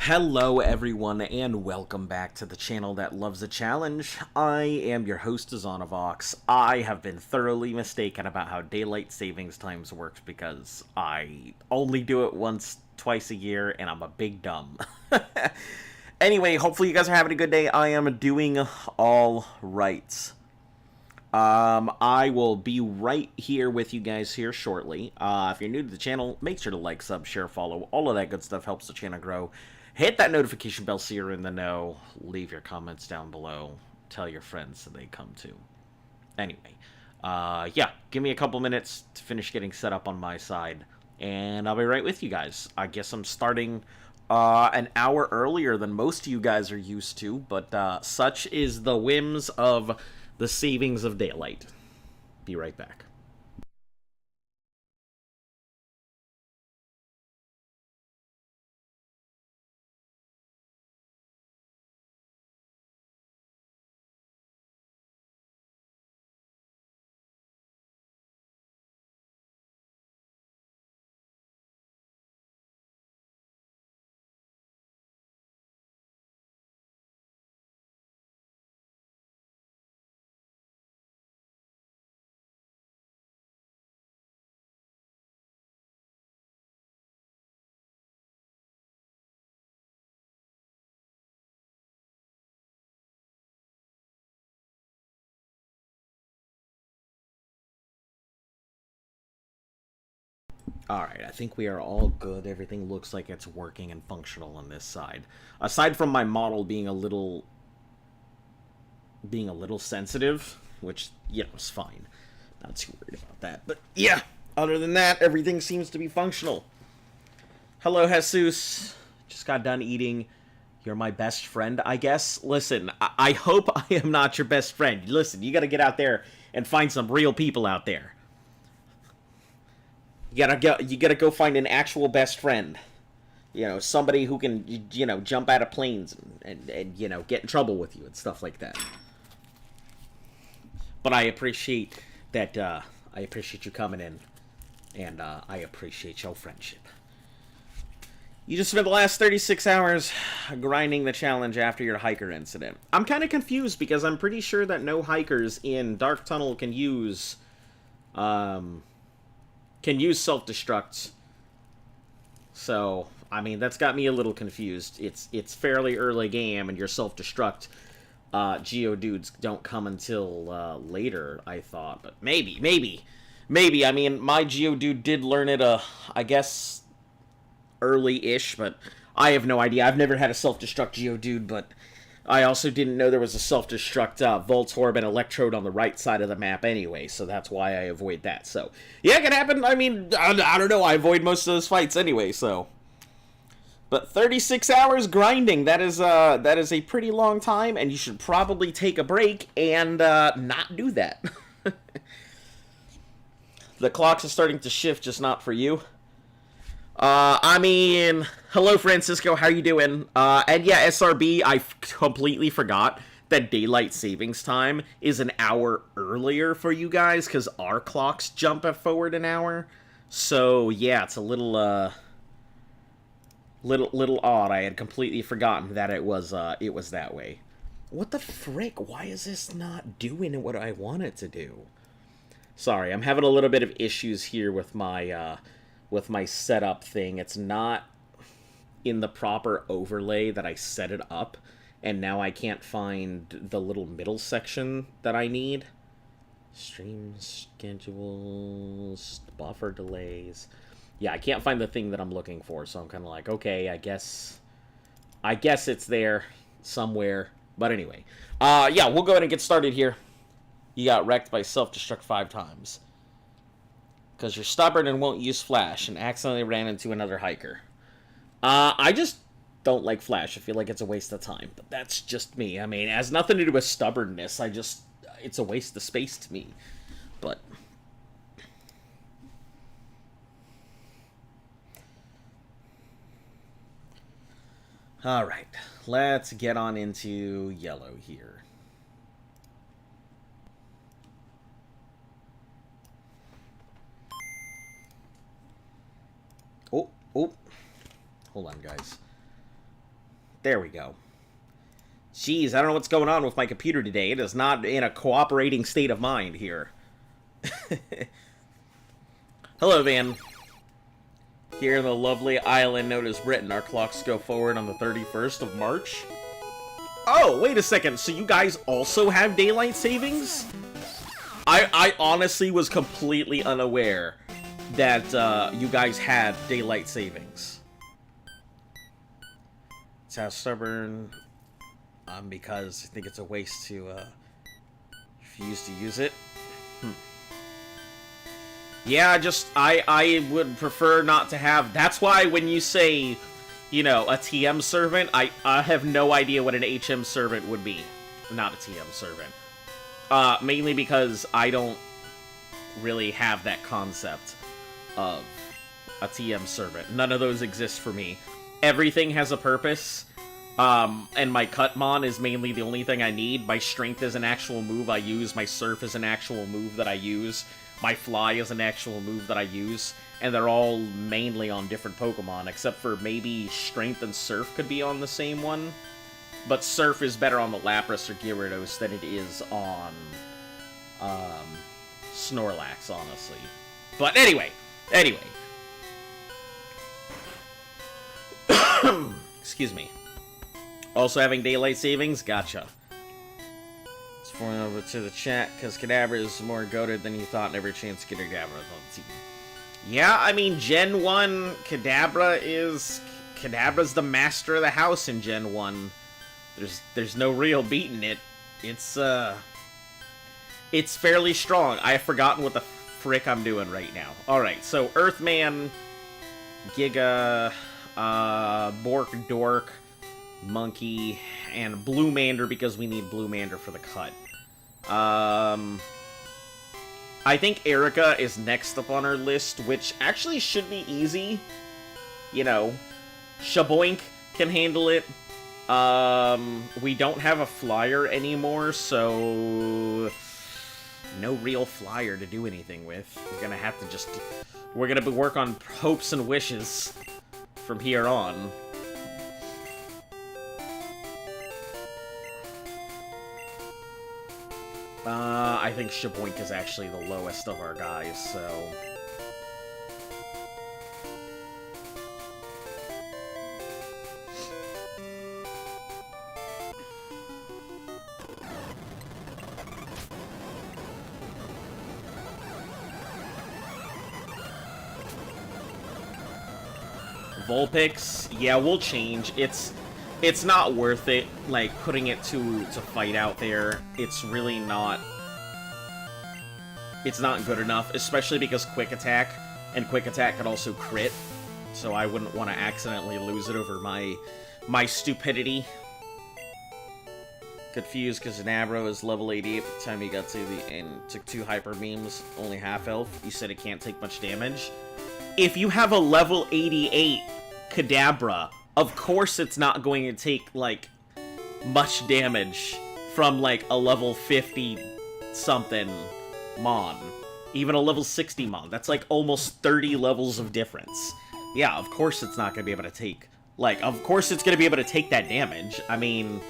Hello everyone and welcome back to the channel that loves a challenge. I am your host Azanovox. I have been thoroughly mistaken about how daylight savings times works because I only do it once, twice a year, and I'm a big dumb. Anyway, hopefully you guys are having a good day. I am doing all right. I will be right here with you guys here shortly. If you're new to the channel, make sure to like, sub, share, follow. All of that good stuff helps the channel grow. Hit that notification bell so you're in the know. Leave your comments down below. Tell your friends so they come too. Anyway, yeah, give me a couple minutes to finish getting set up on my side, and I'll be right with you guys. I guess I'm starting an hour earlier than most of you guys are used to, but such is the whims of the savings of daylight. Be right back. Alright, I think we are all good. Everything looks like it's working and functional on this side. Aside from my model being a little sensitive, which, you know, is fine. Not too worried about that. But yeah, other than that, everything seems to be functional. Hello, Jesus. Just got done eating. You're my best friend, I guess. Listen, I hope I am not your best friend. Listen, you gotta get out there and find some real people out there. You gotta go find an actual best friend. You know, somebody who can, you know, jump out of planes and you know, get in trouble with you and stuff like that. But I appreciate that, I appreciate you coming in, and I appreciate your friendship. You just spent the last 36 hours grinding the challenge after your hiker incident. I'm kind of confused because I'm pretty sure that no hikers in Dark Tunnel can use self-destructs. So, I mean, that's got me a little confused. It's fairly early game, and your self-destruct Geodudes don't come until later, I thought. But maybe. I mean, my Geodude did learn it, I guess, early-ish, but I have no idea. I've never had a self-destruct Geodude, but I also didn't know there was a self-destruct Voltorb and Electrode on the right side of the map anyway, so that's why I avoid that. So, yeah, it can happen. I mean, I don't know. I avoid most of those fights anyway, so. But 36 hours grinding, that is a pretty long time, and you should probably take a break and not do that. The clocks are starting to shift, just not for you. I mean, hello, Francisco, how you doing? And yeah, SRB, I completely forgot that daylight savings time is an hour earlier for you guys, because our clocks jump forward an hour. So, yeah, it's a little odd. I had completely forgotten that it was that way. What the frick? Why is this not doing what I want it to do? Sorry, I'm having a little bit of issues here with my setup thing. It's not in the proper overlay that I set it up, and now I can't find the little middle section that I need. Stream schedules, buffer delays. Yeah, I can't find the thing that I'm looking for, so I'm kind of like, okay, I guess it's there somewhere. But anyway, yeah, we'll go ahead and get started here. You got wrecked by self-destruct 5 times. Because you're stubborn and won't use Flash, and accidentally ran into another hiker. I just don't like Flash. I feel like it's a waste of time. But that's just me. I mean, it has nothing to do with stubbornness. It's a waste of space to me. But alright, let's get on into yellow here. Oh, hold on, guys. There we go. Jeez, I don't know what's going on with my computer today. It is not in a cooperating state of mind here. Hello, Van. Here in the lovely island known as Britain, our clocks go forward on the 31st of March. Oh, wait a second. So you guys also have daylight savings? I honestly was completely unaware that you guys had daylight savings. It's how stubborn... because I think it's a waste to refuse to use it. Yeah, I would prefer not to have... That's why when you say, you know, a TM servant, I have no idea what an HM servant would be. Not a TM servant. Mainly because I don't really have that concept of a TM servant. None of those exist for me. Everything has a purpose. And my Cutmon is mainly the only thing I need. My Strength is an actual move I use. My Surf is an actual move that I use. My Fly is an actual move that I use. And they're all mainly on different Pokemon, except for maybe Strength and Surf could be on the same one. But Surf is better on the Lapras or Gyarados than it is on Snorlax, honestly. But anyway. Excuse me. Also having daylight savings? Gotcha. It's forwarding over to the chat, because Kadabra is more goated than you thought, and every chance to get Kadabra on the team. Yeah, I mean, Gen 1, Kadabra's the master of the house in Gen 1. There's no real beating it. It's fairly strong. I have forgotten what the frick I'm doing right now. Alright, so Earthman, Giga, Bork, Dork, Monkey, and Blue-Mander, because we need Blue-Mander for the cut. I think Erica is next up on our list, which actually should be easy. You know, Shaboink can handle it. We don't have a flyer anymore, so no real flyer to do anything with. We're gonna have to we're gonna work on hopes and wishes from here on. I think Shaboink is actually the lowest of our guys, so... Vulpix, yeah, we'll change. It's not worth it, like, putting it to fight out there. It's really not... It's not good enough, especially because Quick Attack, and Quick Attack can also crit, so I wouldn't want to accidentally lose it over my stupidity. Confused because Nabro is level 88 by the time he got to the end. Took 2 Hyper Beams, only half health. You said it can't take much damage. If you have a level 88 Kadabra, of course it's not going to take, like, much damage from, like, a level 50-something Mon. Even a level 60 Mon. That's, like, almost 30 levels of difference. Yeah, of course it's not going to be able to take... Like, of course it's going to be able to take that damage. I mean...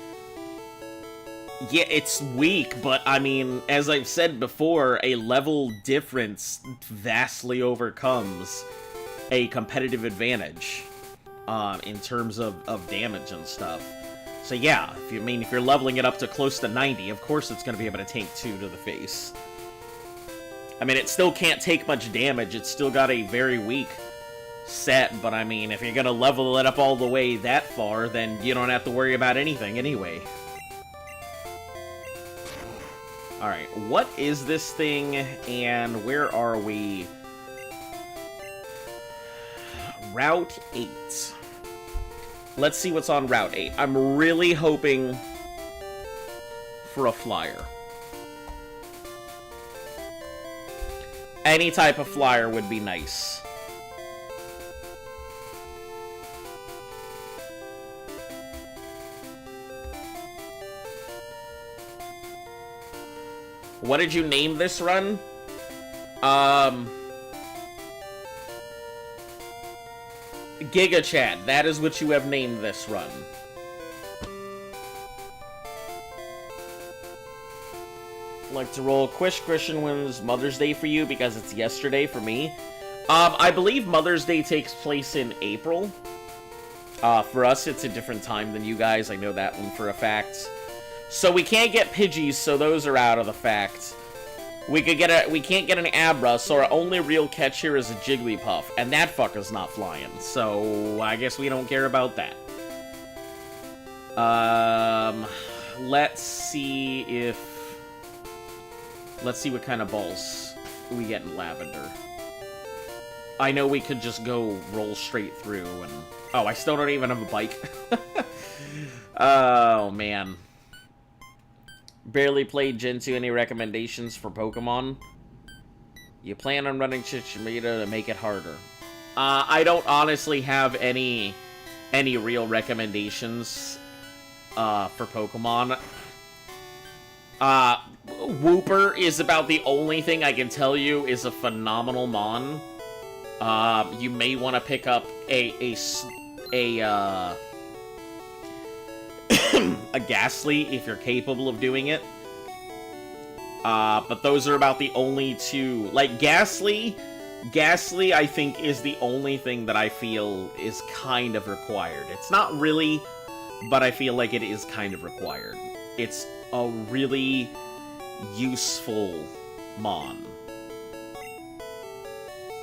Yeah, it's weak, but, I mean, as I've said before, a level difference vastly overcomes a competitive advantage. In terms of damage and stuff. So yeah, if you're leveling it up to close to 90, of course it's going to be able to take 2 to the face. I mean, it still can't take much damage, it's still got a very weak set, but I mean, if you're going to level it up all the way that far, then you don't have to worry about anything anyway. Alright, what is this thing, and where are we? Route 8. Let's see what's on Route 8. I'm really hoping for a flyer. Any type of flyer would be nice. What did you name this run? Giga Chad, that is what you have named this run. Like to roll. Christian, when's Mother's Day for you? Because it's yesterday for me. I believe Mother's Day takes place in April. For us, it's a different time than you guys. I know that one for a fact. So we can't get Pidgeys, so those are out of the fact. We can't get an Abra, so our only real catch here is a Jigglypuff, and that fucker's not flying. So I guess we don't care about that. Let's see what kind of balls we get in Lavender. I know we could just go roll straight through and... Oh, I still don't even have a bike. Oh, man. Barely played Gen 2. Any recommendations for Pokemon? You plan on running Chichimita to make it harder? I don't honestly have any real recommendations for Pokemon. Wooper is about the only thing I can tell you is a phenomenal Mon. You may want to pick up a Ghastly if you're capable of doing it. But those are about the only two. Like, Ghastly, I think, is the only thing that I feel is kind of required. It's not really, but I feel like it is kind of required. It's a really useful Mon.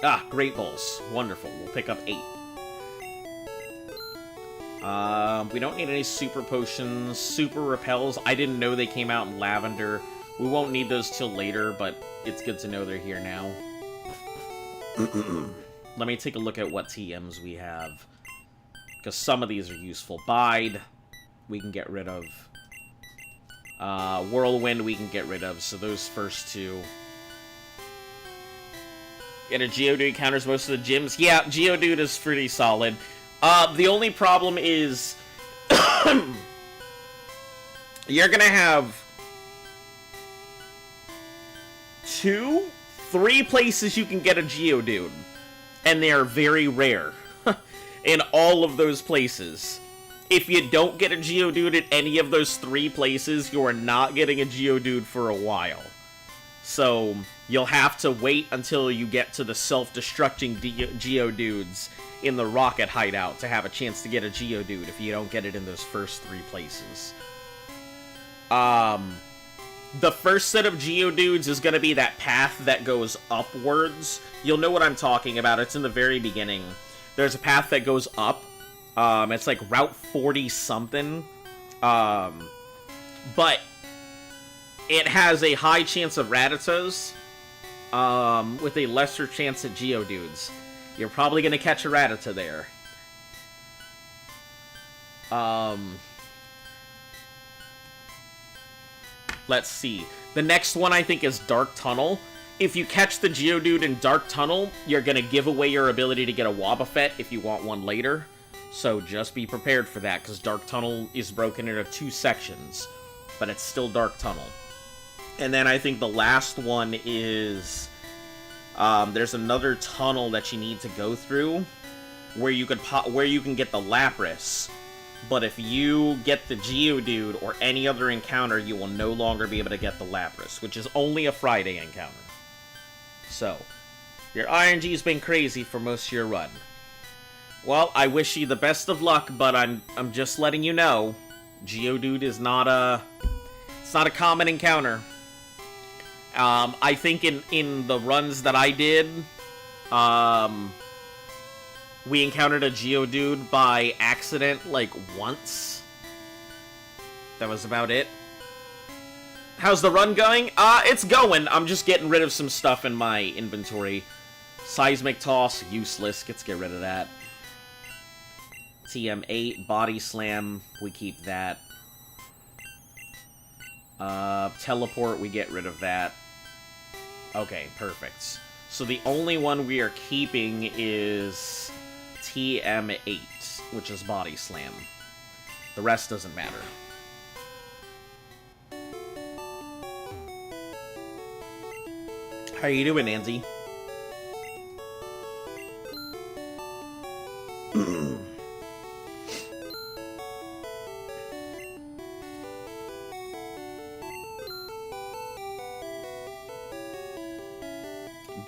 Ah, Great Balls. Wonderful. We'll pick up 8. We don't need any Super Potions. Super Repels. I didn't know they came out in Lavender. We won't need those till later, but it's good to know they're here now. Let me take a look at what TMs we have. Because some of these are useful. Bide, we can get rid of. Whirlwind, we can get rid of. So those first two. And a Geodude counters most of the gyms. Yeah, Geodude is pretty solid. The only problem is... you're gonna have... 3 places you can get a Geodude. And they are very rare. In all of those places. If you don't get a Geodude at any of those 3 places, you are not getting a Geodude for a while. So... you'll have to wait until you get to the self-destructing Geodudes in the Rocket Hideout to have a chance to get a Geodude if you don't get it in those first 3 places. The first set of Geodudes is going to be that path that goes upwards. You'll know what I'm talking about. It's in the very beginning. There's a path that goes up. It's like Route 40-something. But it has a high chance of Rattatas. With a lesser chance at Geodudes. You're probably gonna catch a Rattata there. Let's see. The next one I think is Dark Tunnel. If you catch the Geodude in Dark Tunnel, you're gonna give away your ability to get a Wobbuffet if you want one later. So just be prepared for that, because Dark Tunnel is broken into 2 sections. But it's still Dark Tunnel. And then I think the last one is... there's another tunnel that you need to go through where you can get the Lapras. But if you get the Geodude or any other encounter, you will no longer be able to get the Lapras, which is only a Friday encounter. So, your RNG's been crazy for most of your run. Well, I wish you the best of luck, but I'm just letting you know, Geodude is not a... it's not a common encounter. I think in the runs that I did, we encountered a Geodude by accident, like, once. That was about it. How's the run going? It's going. I'm just getting rid of some stuff in my inventory. Seismic Toss, useless. Let's get rid of that. TM8, Body Slam, we keep that. Teleport, we get rid of that. Okay, perfect. So the only one we are keeping is TM8, which is Body Slam. The rest doesn't matter. How you doing, Nancy?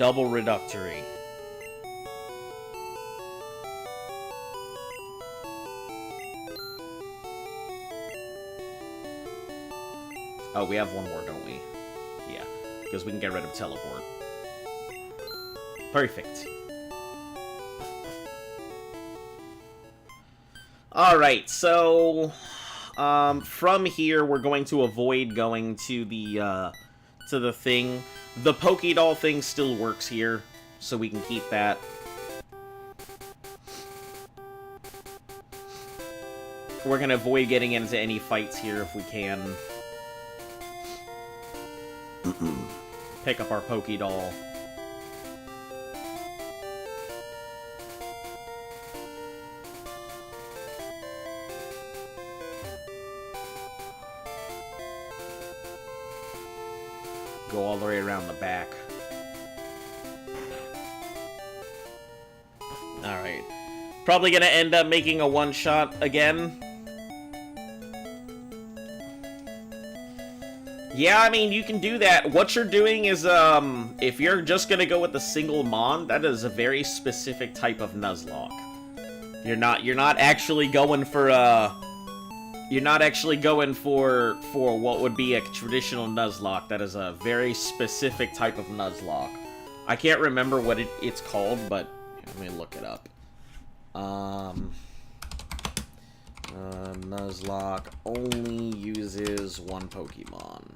double reductory. Oh, we have one more, don't we? Yeah, because we can get rid of teleport. Perfect. Alright, so... from here, we're going to avoid going to the thing. The Pokédoll thing still works here, so we can keep that. We're gonna avoid getting into any fights here if we can. Pick up our Pokédoll. Go all the way around the back. Alright. Probably gonna end up making a one-shot again. Yeah, I mean, you can do that. What you're doing is, if you're just gonna go with the single Mon, that is a very specific type of Nuzlocke. You're not actually going for, You're not actually going for what would be a traditional Nuzlocke. That is a very specific type of Nuzlocke. I can't remember what it's called, but let me look it up. Nuzlocke only uses one Pokemon.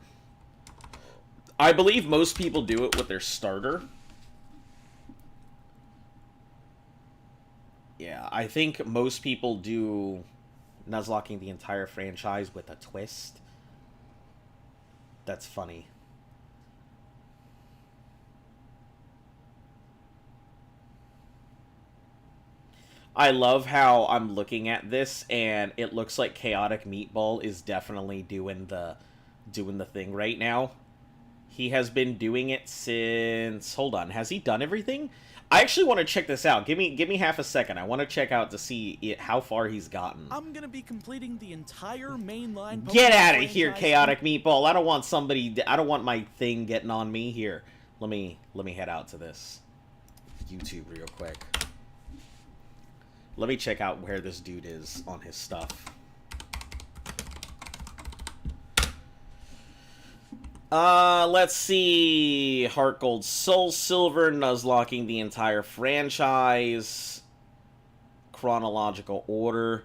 I believe most people do it with their starter. Yeah, I think most people do Nuzlocking the entire franchise with a twist. That's funny. I love how I'm looking at this, and it looks like Chaotic Meatball is definitely doing the thing right now. He has been doing it since... Hold on, has he done everything? I actually want to check this out. Give me half a second. I want to check out to see how far he's gotten. I'm gonna be completing the entire mainline. Get out of here, Chaotic Meatball! I don't want my thing getting on me here. Let me head out to this YouTube real quick. Let me check out where this dude is on his stuff. Let's see. Heart Gold, Soul Silver, Nuzlocking the entire franchise. Chronological order.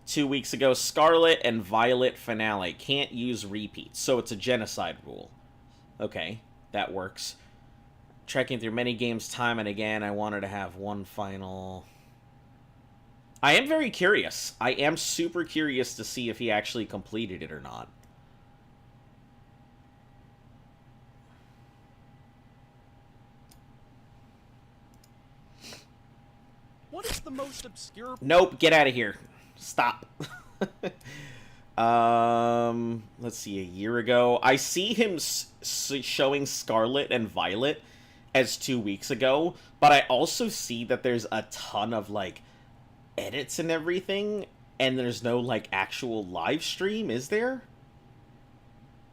2 weeks ago, Scarlet and Violet finale. Can't use repeats, so it's a genocide rule. Okay, that works. Trekking through many games time and again. I wanted to have one final... I am very curious. I am super curious to see if he actually completed it or not. What is the most obscure... Nope, get out of here. Stop. Let's see, a year ago. I see him showing Scarlet and Violet as 2 weeks ago, but I also see that there's a ton of, like, edits and everything, and there's no, like, actual live stream, is there?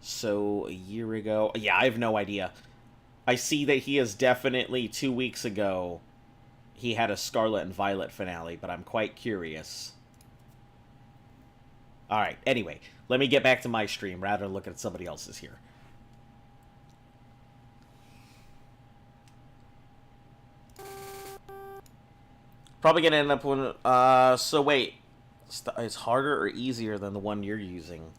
So, a year ago... Yeah, I have no idea. I see that he is definitely 2 weeks ago... He had a Scarlet and Violet finale, but I'm quite curious. Alright, anyway, let me get back to my stream rather than look at somebody else's here. Probably gonna end up with, so wait, it's harder or easier than the one you're using?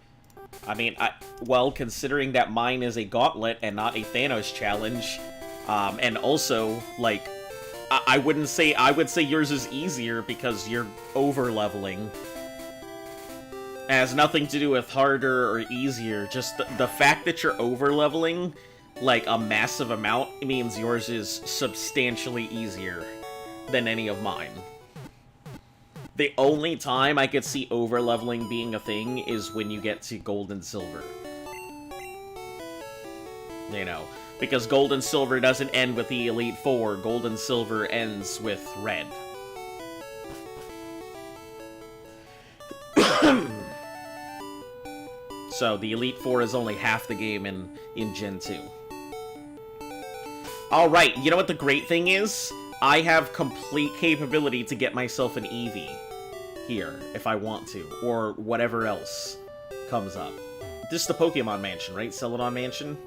I mean, well, considering that mine is a Gauntlet and not a Thanos challenge, and also, like, I would say yours is easier because you're over-leveling. It has nothing to do with harder or easier, just the fact that you're over-leveling, like, a massive amount, means yours is substantially easier than any of mine. The only time I could see over-leveling being a thing is when you get to Gold and Silver. You know, because Gold and Silver doesn't end with the Elite Four, Gold and Silver ends with Red. So, the Elite Four is only half the game in Gen 2. Alright, you know what the great thing is? I have complete capability to get myself an Eevee here, if I want to, or whatever else comes up. This is the Pokemon Mansion, right? Celadon Mansion?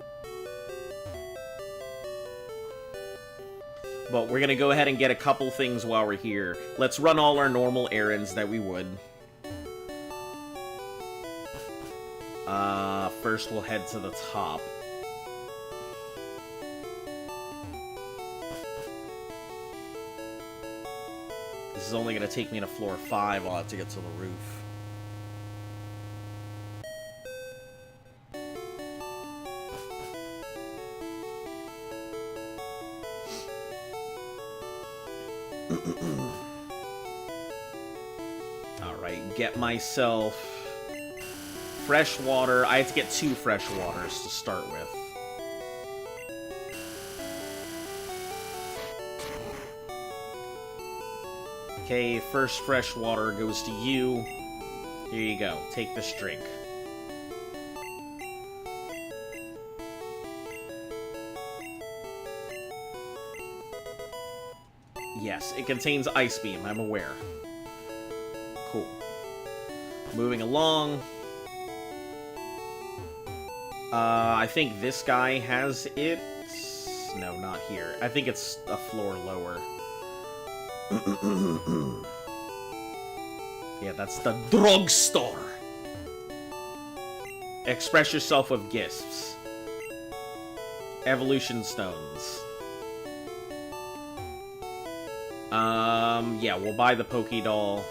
But we're gonna go ahead and get a couple things while we're here. Let's run all our normal errands that we would. First we'll head to the top. This is only gonna take me to floor 5. I'll have to get to the roof. Alright, get myself fresh water. I have to get 2 fresh waters to start with. Okay, first fresh water goes to you. Here you go. Take this drink. Yes, it contains Ice Beam, I'm aware. Cool. Moving along. I think this guy has it. No, not here. I think it's a floor lower. Yeah, that's the drugstore. Express yourself with gifts. Evolution stones. Yeah, we'll buy the Pokédoll.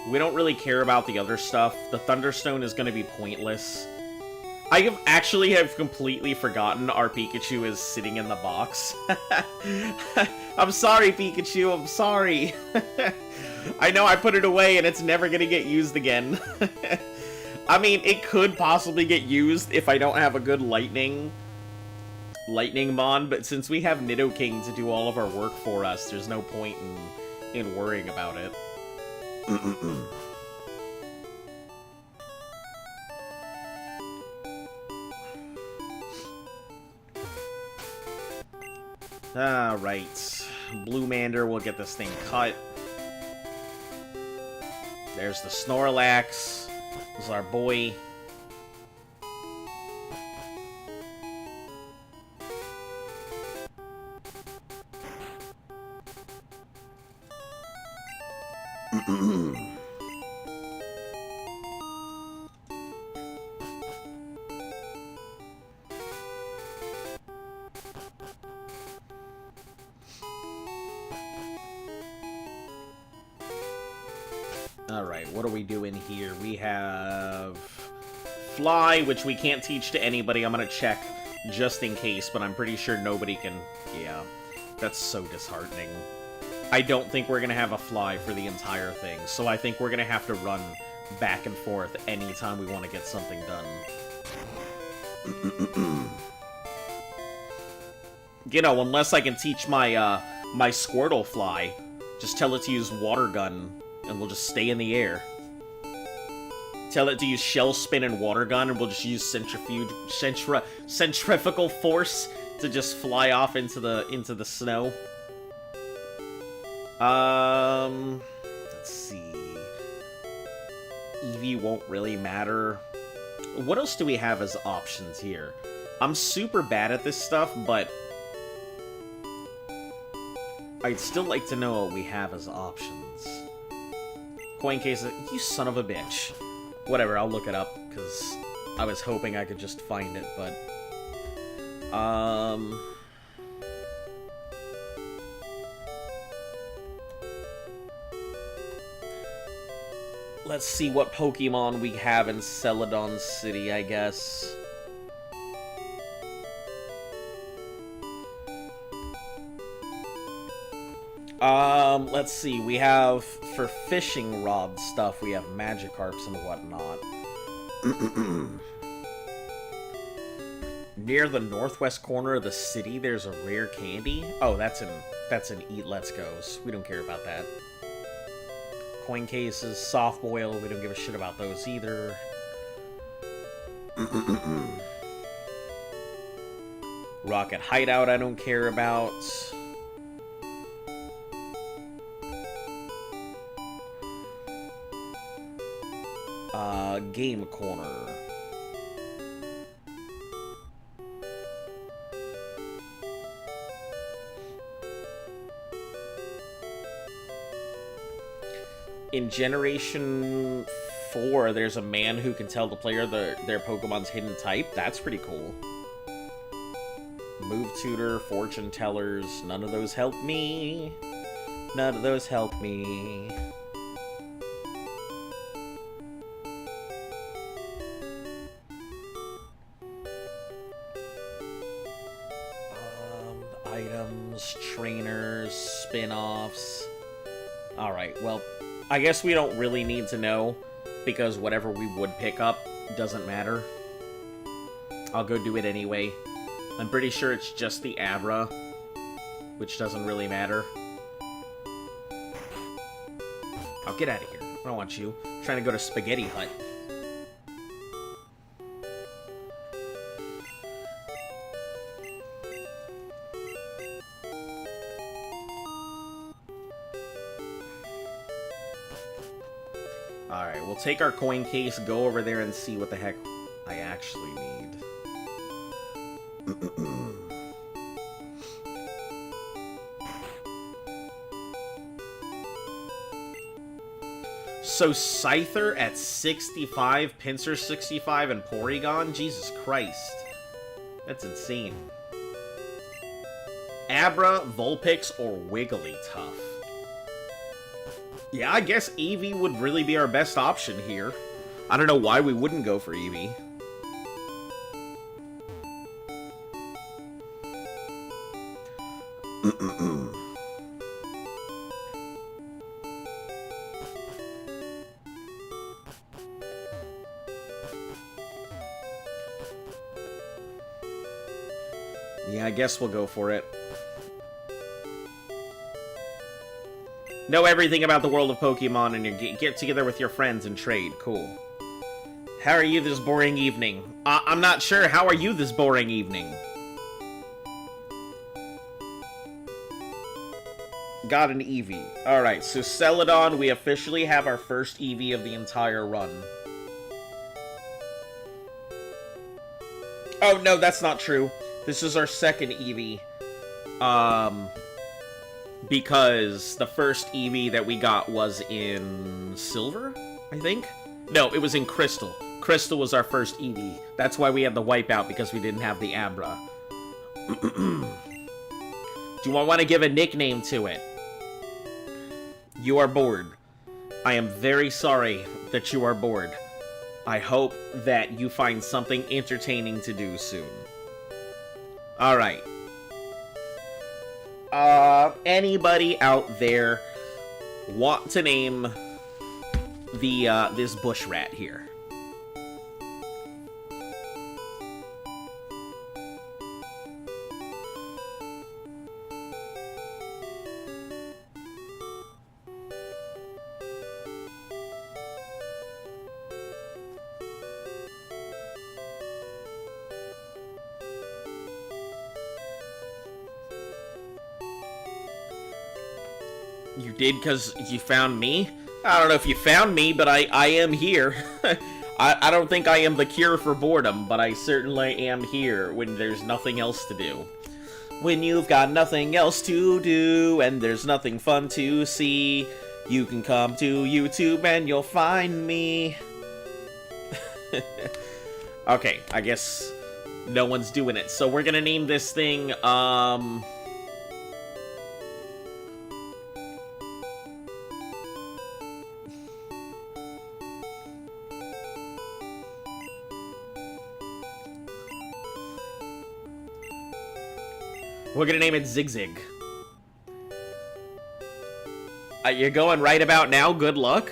We don't really care about the other stuff. The Thunderstone is going to be pointless. I have completely forgotten our Pikachu is sitting in the box. I'm sorry, Pikachu, I'm sorry. I know I put it away and it's never going to get used again. I mean, it could possibly get used if I don't have a good Lightning Mon, but since we have Nidoking to do all of our work for us, there's no point in worrying about it. Alright. Blue Mander will get this thing cut. There's the Snorlax. This is our boy. Alright, what are we doing here? We have Fly, which we can't teach to anybody. I'm gonna check just in case, but I'm pretty sure nobody can... Yeah, that's so disheartening. I don't think we're gonna have a Fly for the entire thing, so I think we're gonna have to run back and forth anytime we want to get something done. You know, unless I can teach my, my Squirtle Fly. Just tell it to use Water Gun, and we'll just stay in the air. Tell it to use Shell Spin and Water Gun, and we'll just use centrifugal force to just fly off into the snow. Let's see. Eevee won't really matter. What else do we have as options here? I'm super bad at this stuff, but I'd still like to know what we have as options. Coin case, you son of a bitch. Whatever, I'll look it up, because I was hoping I could just find it, but... Let's see what Pokemon we have in Celadon City, I guess. Let's see, we have, for fishing rod stuff, we have Magikarps and whatnot. Near the northwest corner of the city, there's a rare candy. Oh, that's in Eat Let's Go's. We don't care about that. Coin cases, soft boil, we don't give a shit about those either. Rocket Hideout I don't care about. Game Corner. In Generation 4, there's a man who can tell the player their Pokemon's hidden type. That's pretty cool. Move Tutor, Fortune Tellers, none of those help me. None of those help me. Items, trainers, spin-offs. Alright, well, I guess we don't really need to know, because whatever we would pick up doesn't matter. I'll go do it anyway. I'm pretty sure it's just the Abra, which doesn't really matter. I'll get out of here. I don't want you. I'm trying to go to Spaghetti Hut. Alright, we'll take our coin case, go over there, and see what the heck I actually need. So Scyther at 65, Pinsir 65, and Porygon? Jesus Christ. That's insane. Abra, Vulpix, or Wigglytuff? Yeah, I guess Eevee would really be our best option here. I don't know why we wouldn't go for Eevee. Yeah, I guess we'll go for it. Know everything about the world of Pokemon and you get together with your friends and trade. Cool. How are you this boring evening? I'm not sure. How are you this boring evening? Got an Eevee. Alright, so Celadon, we officially have our first Eevee of the entire run. Oh, no, that's not true. This is our second Eevee. Because the first Eevee that we got was in Silver, I think? No, it was in Crystal. Crystal was our first Eevee. That's why we had the Wipeout, because we didn't have the Abra. Do I want to give a nickname to it? You are bored. I am very sorry that you are bored. I hope that you find something entertaining to do soon. Alright. Anybody out there want to name the, this bush rat here? You did because you found me? I don't know if you found me, but I am here. I don't think I am the cure for boredom, but I certainly am here when there's nothing else to do. When you've got nothing else to do, and there's nothing fun to see, you can come to YouTube and you'll find me. Okay, I guess no one's doing it. So we're gonna name this thing, we're gonna name it Zigzag. You're going right about now? Good luck?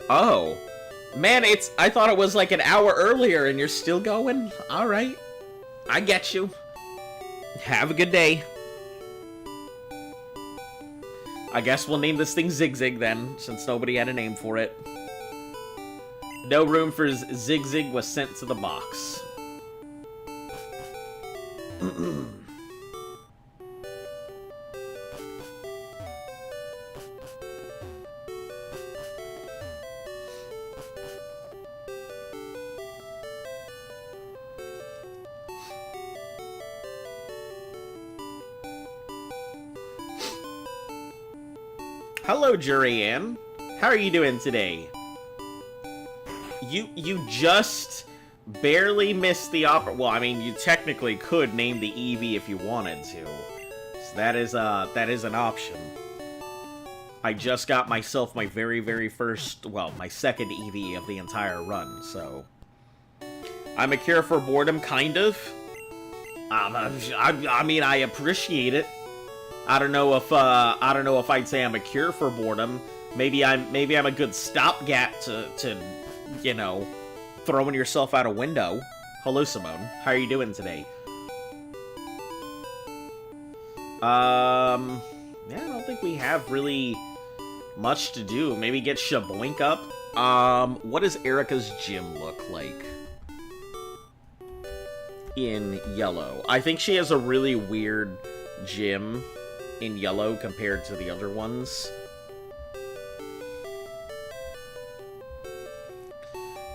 Oh. Man, I thought it was like an hour earlier and you're still going? Alright. I get you. Have a good day. I guess we'll name this thing Zigzag then, since nobody had a name for it. No room for Zigzag was sent to the box. Hello, Jurian. How are you doing today? You just barely missed the well, I mean, you technically could name the EV if you wanted to. So that is an option. I just got myself my very first, well, my second EV of the entire run, so I'm a cure for boredom, kind of. I mean, I appreciate it. I don't know if I'd say I'm a cure for boredom. Maybe I'm a good stopgap to you know, throwing yourself out a window. Hello, Simone. How are you doing today? Yeah, I don't think we have really much to do. Maybe get Shaboink up. What does Erica's gym look like in yellow? I think she has a really weird gym in yellow compared to the other ones.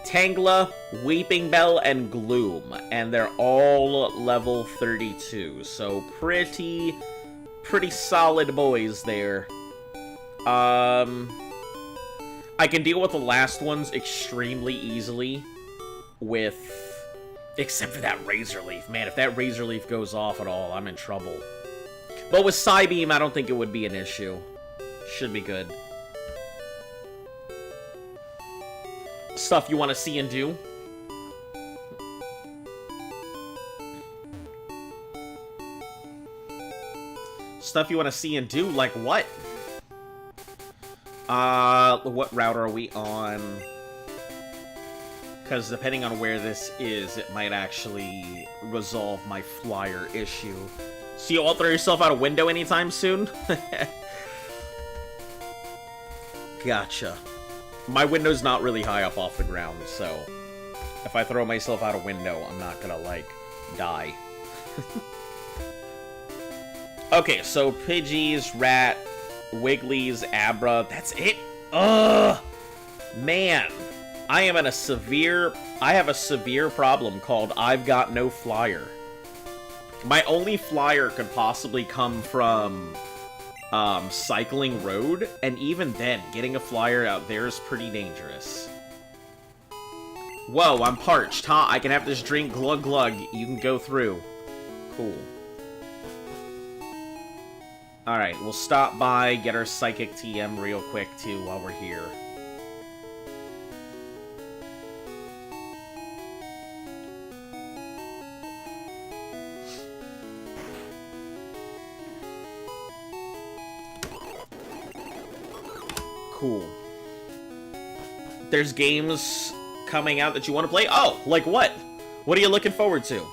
Tangela, Weeping Bell, and Gloom, and they're all level 32, so pretty solid boys there. I can deal with the last ones extremely easily with, except for that Razor Leaf. Man, if that Razor Leaf goes off at all, I'm in trouble. But with Psybeam, I don't think it would be an issue. Should be good. Stuff you want to see and do? Stuff you want to see and do? Like what? What route are we on? Because depending on where this is, it might actually resolve my flyer issue. So you won't throw yourself out a window anytime soon? Gotcha. My window's not really high up off the ground, so if I throw myself out a window, I'm not gonna, like, die. Okay, so Pidgeys, Rat, Wigglies, Abra, that's it? Ugh! Man, I have a severe problem called I've got no flyer. My only flyer could possibly come from Cycling Road, and even then, getting a flyer out there is pretty dangerous. Whoa, I'm parched, huh? I can have this drink, glug glug. You can go through. Cool. Alright, we'll stop by, get our Psychic TM real quick, too, while we're here. Cool. There's games coming out that you want to play? Oh, like what? What are you looking forward to?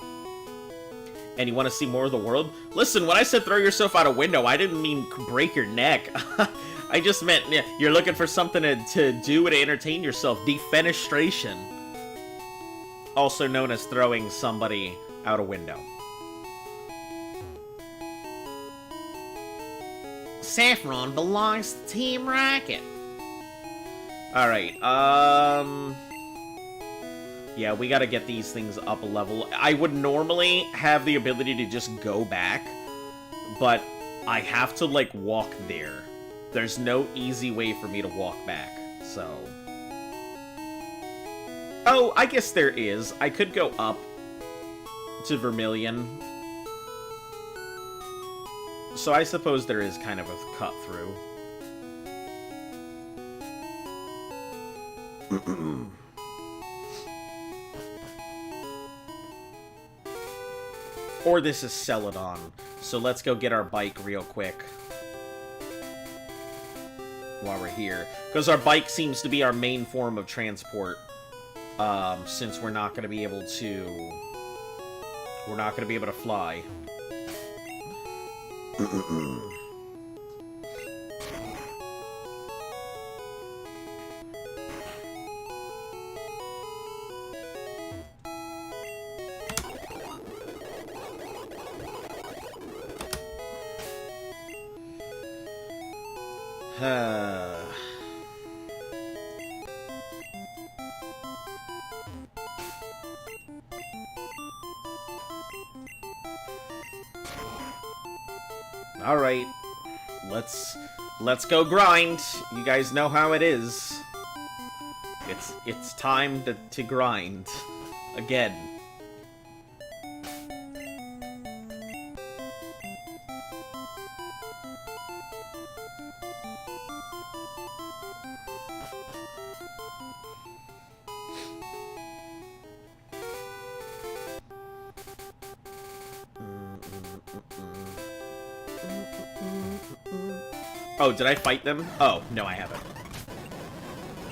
And you want to see more of the world? Listen, when I said throw yourself out a window, I didn't mean break your neck. I just meant, yeah, you're looking for something to do to entertain yourself. Defenestration. Also known as throwing somebody out a window. Saffron belongs to Team Rocket. Alright, yeah, we gotta get these things up a level. I would normally have the ability to just go back, but I have to, like, walk there. There's no easy way for me to walk back, so... Oh, I guess there is. I could go up to Vermilion. So I suppose there is kind of a cut-through. Or this is Celadon. So let's go get our bike real quick. While we're here. Because our bike seems to be our main form of transport. Since we're not going to be able to... We're not going to be able to fly. Alright. Let's go grind. You guys know how it is. It's time to grind. Again. Oh, did I fight them? Oh, no, I haven't.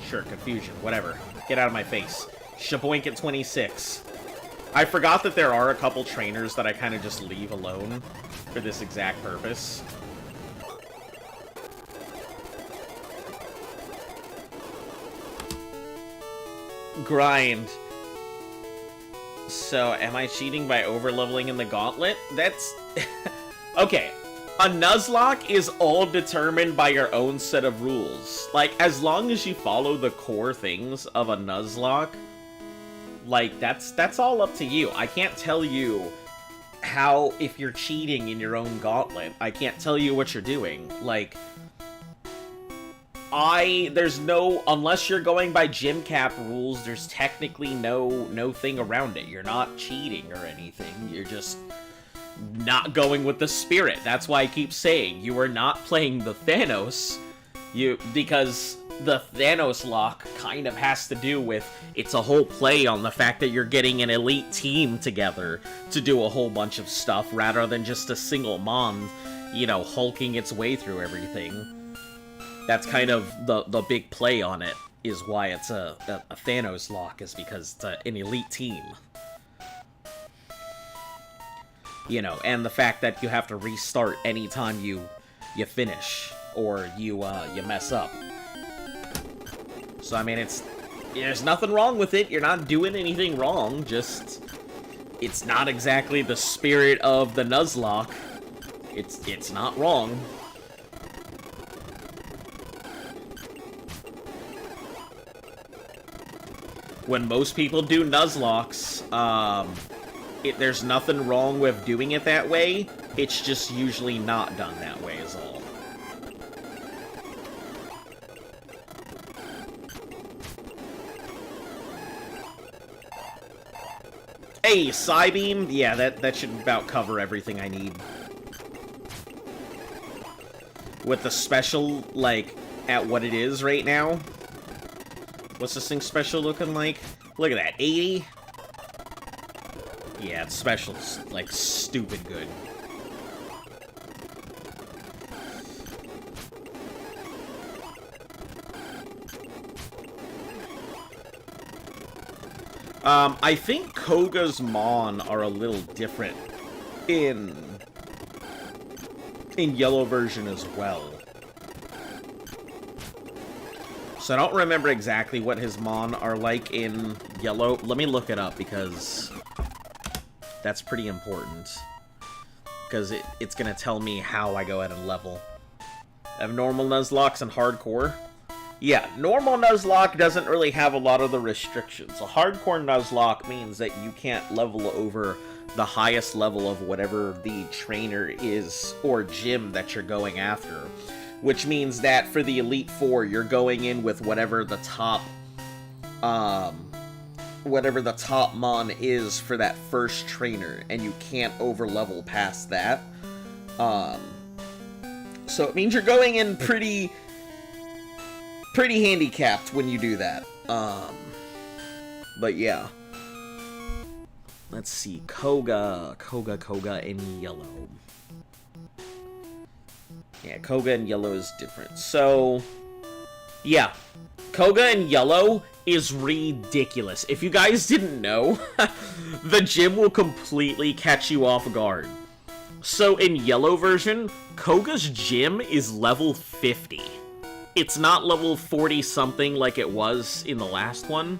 Sure, confusion, whatever. Get out of my face. Shaboink at 26. I forgot that there are a couple trainers that I kind of just leave alone for this exact purpose. Grind. So, am I cheating by overleveling in the Gauntlet? That's... Okay. A Nuzlocke is all determined by your own set of rules. Like, as long as you follow the core things of a Nuzlocke, like, that's all up to you. I can't tell you how, if you're cheating in your own Gauntlet, I can't tell you what you're doing. Like, there's no, unless you're going by gym cap rules, there's technically no thing around it. You're not cheating or anything. You're just not going with the spirit. That's why I keep saying you are not playing the Thanos. Because the Thanos lock kind of has to do with, it's a whole play on the fact that you're getting an elite team together to do a whole bunch of stuff rather than just a single mon, you know, hulking its way through everything. That's kind of the big play on it, is why it's a Thanos lock, is because it's an elite team. You know, and the fact that you have to restart anytime you finish or you mess up. So I mean, there's nothing wrong with it. You're not doing anything wrong. Just it's not exactly the spirit of the Nuzlocke. It's not wrong. When most people do Nuzlocks, there's nothing wrong with doing it that way. It's just usually not done that way is all. Hey, Psybeam? Yeah, that should about cover everything I need. With the special, like, at what it is right now. What's this thing special looking like? Look at that, 80? Yeah, it's special, like, stupid good. I think Koga's Mon are a little different in yellow version as well. So I don't remember exactly what his Mon are like in yellow. Let me look it up because that's pretty important. Because it's going to tell me how I go ahead and level. I have normal Nuzlocks and hardcore. Yeah, normal Nuzlocke doesn't really have a lot of the restrictions. A hardcore Nuzlocke means that you can't level over the highest level of whatever the trainer is or gym that you're going after. Which means that for the Elite Four, you're going in with whatever the top mon is for that first trainer, and you can't overlevel past that. So it means you're going in pretty handicapped when you do that. But yeah. Let's see. Koga in yellow. Yeah, Koga in yellow is different. So, yeah. Koga in yellow is ridiculous. If you guys didn't know, the gym will completely catch you off guard. So in yellow version, Koga's gym is level 50. It's not level 40 something like it was in the last one.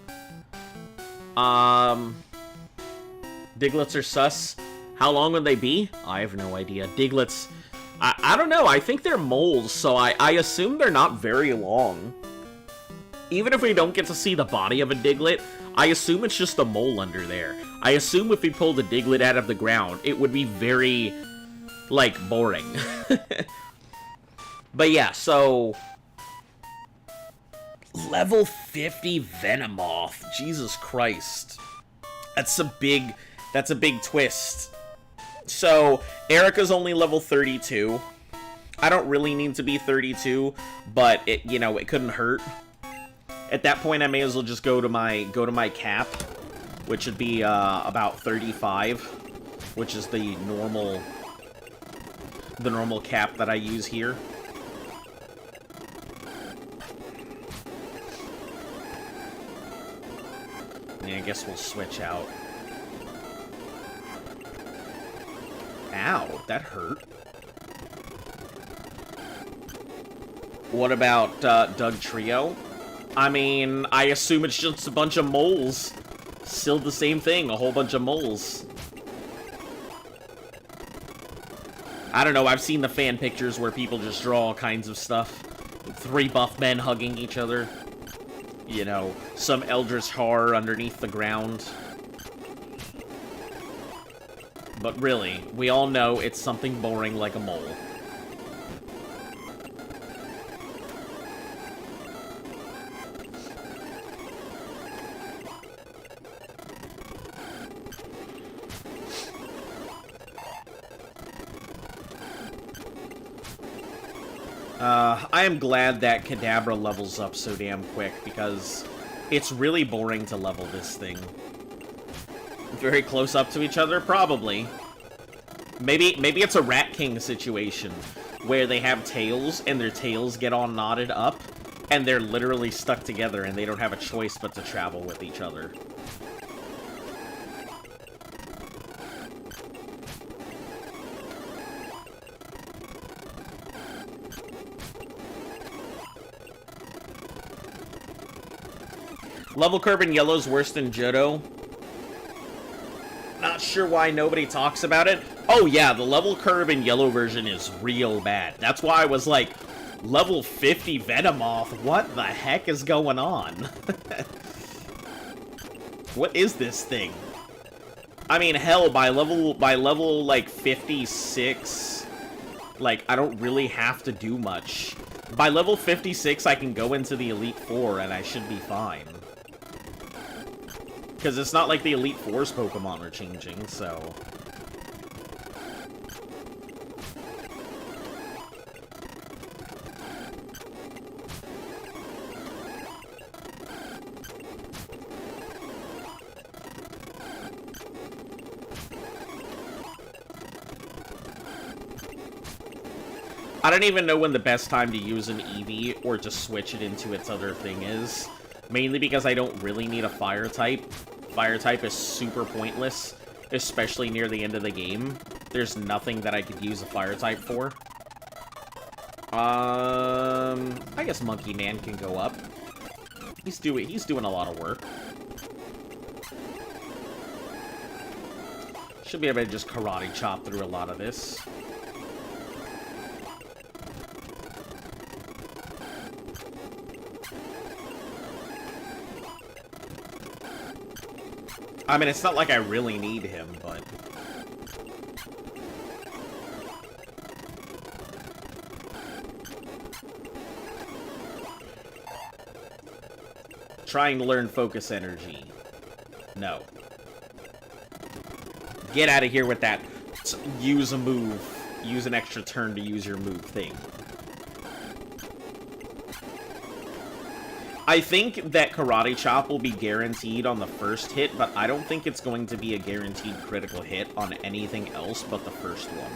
Diglets are sus. How long would they be? I have no idea. Diglets, I don't know. I think they're moles, so I assume they're not very long. Even if we don't get to see the body of a Diglett, I assume it's just a mole under there. I assume if we pulled a Diglett out of the ground, it would be very, like, boring. But yeah, so... Level 50 Venomoth. Jesus Christ. That's a big twist. So, Erica's only level 32. I don't really need to be 32, but it, you know, it couldn't hurt. At that point, I may as well just go to my cap, which would be about 35, which is the normal cap that I use here. Yeah, I guess we'll switch out. Ow, that hurt. What about Doug Trio? I mean, I assume it's just a bunch of moles. Still the same thing, a whole bunch of moles. I don't know, I've seen the fan pictures where people just draw all kinds of stuff. 3 buff men hugging each other. You know, some eldritch horror underneath the ground. But really, we all know it's something boring like a mole. I am glad that Kadabra levels up so damn quick, because it's really boring to level this thing. Very close up to each other? Probably. Maybe it's a Rat King situation, where they have tails, and their tails get all knotted up, and they're literally stuck together, and they don't have a choice but to travel with each other. Level curve in yellow's worse than Johto. Not sure why nobody talks about it. Oh yeah, the level curve in yellow version is real bad. That's why I was like, level 50 Venomoth, what the heck is going on? What is this thing? I mean, hell, by level like 56, like, I don't really have to do much. By level 56, I can go into the Elite Four and I should be fine. Because it's not like the Elite Four's Pokemon are changing, so... I don't even know when the best time to use an Eevee or to switch it into its other thing is. Mainly because I don't really need a Fire type. Fire type is super pointless, especially near the end of the game. There's nothing that I could use a Fire type for. I guess Monkey Man can go up. He's doing a lot of work. Should be able to just karate chop through a lot of this. I mean, it's not like I really need him, but... Trying to learn Focus Energy. No. Get out of here with that. Use a move. Use an extra turn to use your move thing. I think that Karate Chop will be guaranteed on the first hit, but I don't think it's going to be a guaranteed critical hit on anything else but the first one.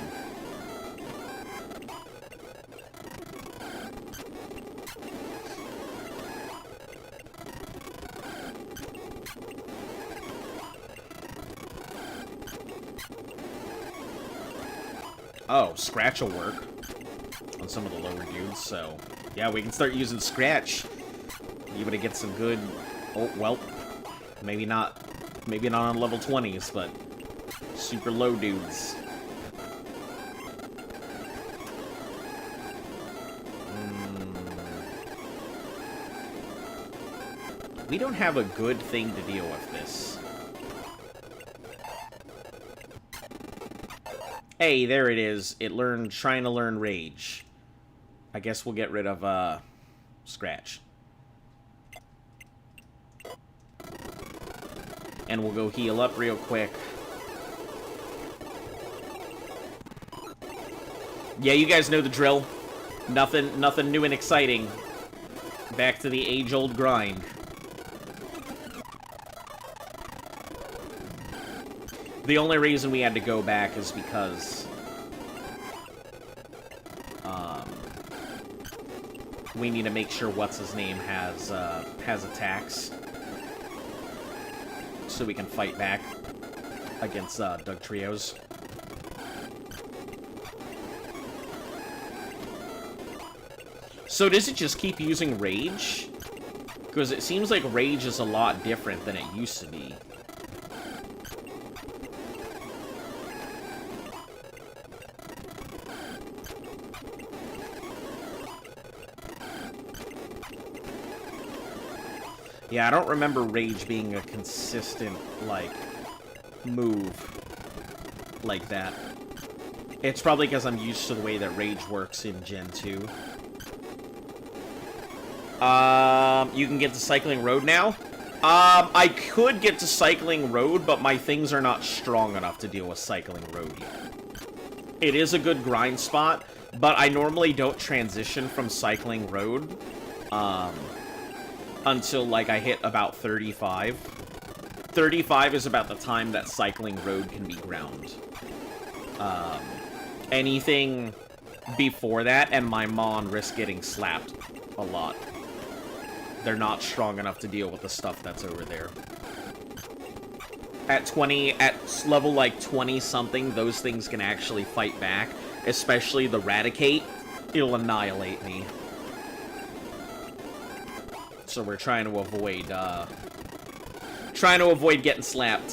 Oh, Scratch will work on some of the lower dudes, so... Yeah, we can start using Scratch. Able to get some good... Oh, well, maybe not on level 20s, but super low dudes. We don't have a good thing to deal with this. Hey, there it is. It learned, trying to learn Rage. I guess we'll get rid of, Scratch. And we'll go heal up real quick. Yeah, you guys know the drill. Nothing new and exciting. Back to the age-old grind. The only reason we had to go back is because we need to make sure what's-his-name has attacks. So we can fight back against Doug Trios. So does it just keep using Rage? Because it seems like Rage is a lot different than it used to be. Yeah, I don't remember Rage being a consistent, like, move like that. It's probably because I'm used to the way that Rage works in Gen 2. You can get to Cycling Road now? I could get to Cycling Road, but my things are not strong enough to deal with Cycling Road yet. It is a good grind spot, but I normally don't transition from Cycling Road, until, like, I hit about 35. 35 is about the time that Cycling Road can be ground. Anything before that, and my Mon risk getting slapped a lot. They're not strong enough to deal with the stuff that's over there. At level, like, 20-something, those things can actually fight back. Especially the Raticate. It'll annihilate me. So we're trying to avoid getting slapped.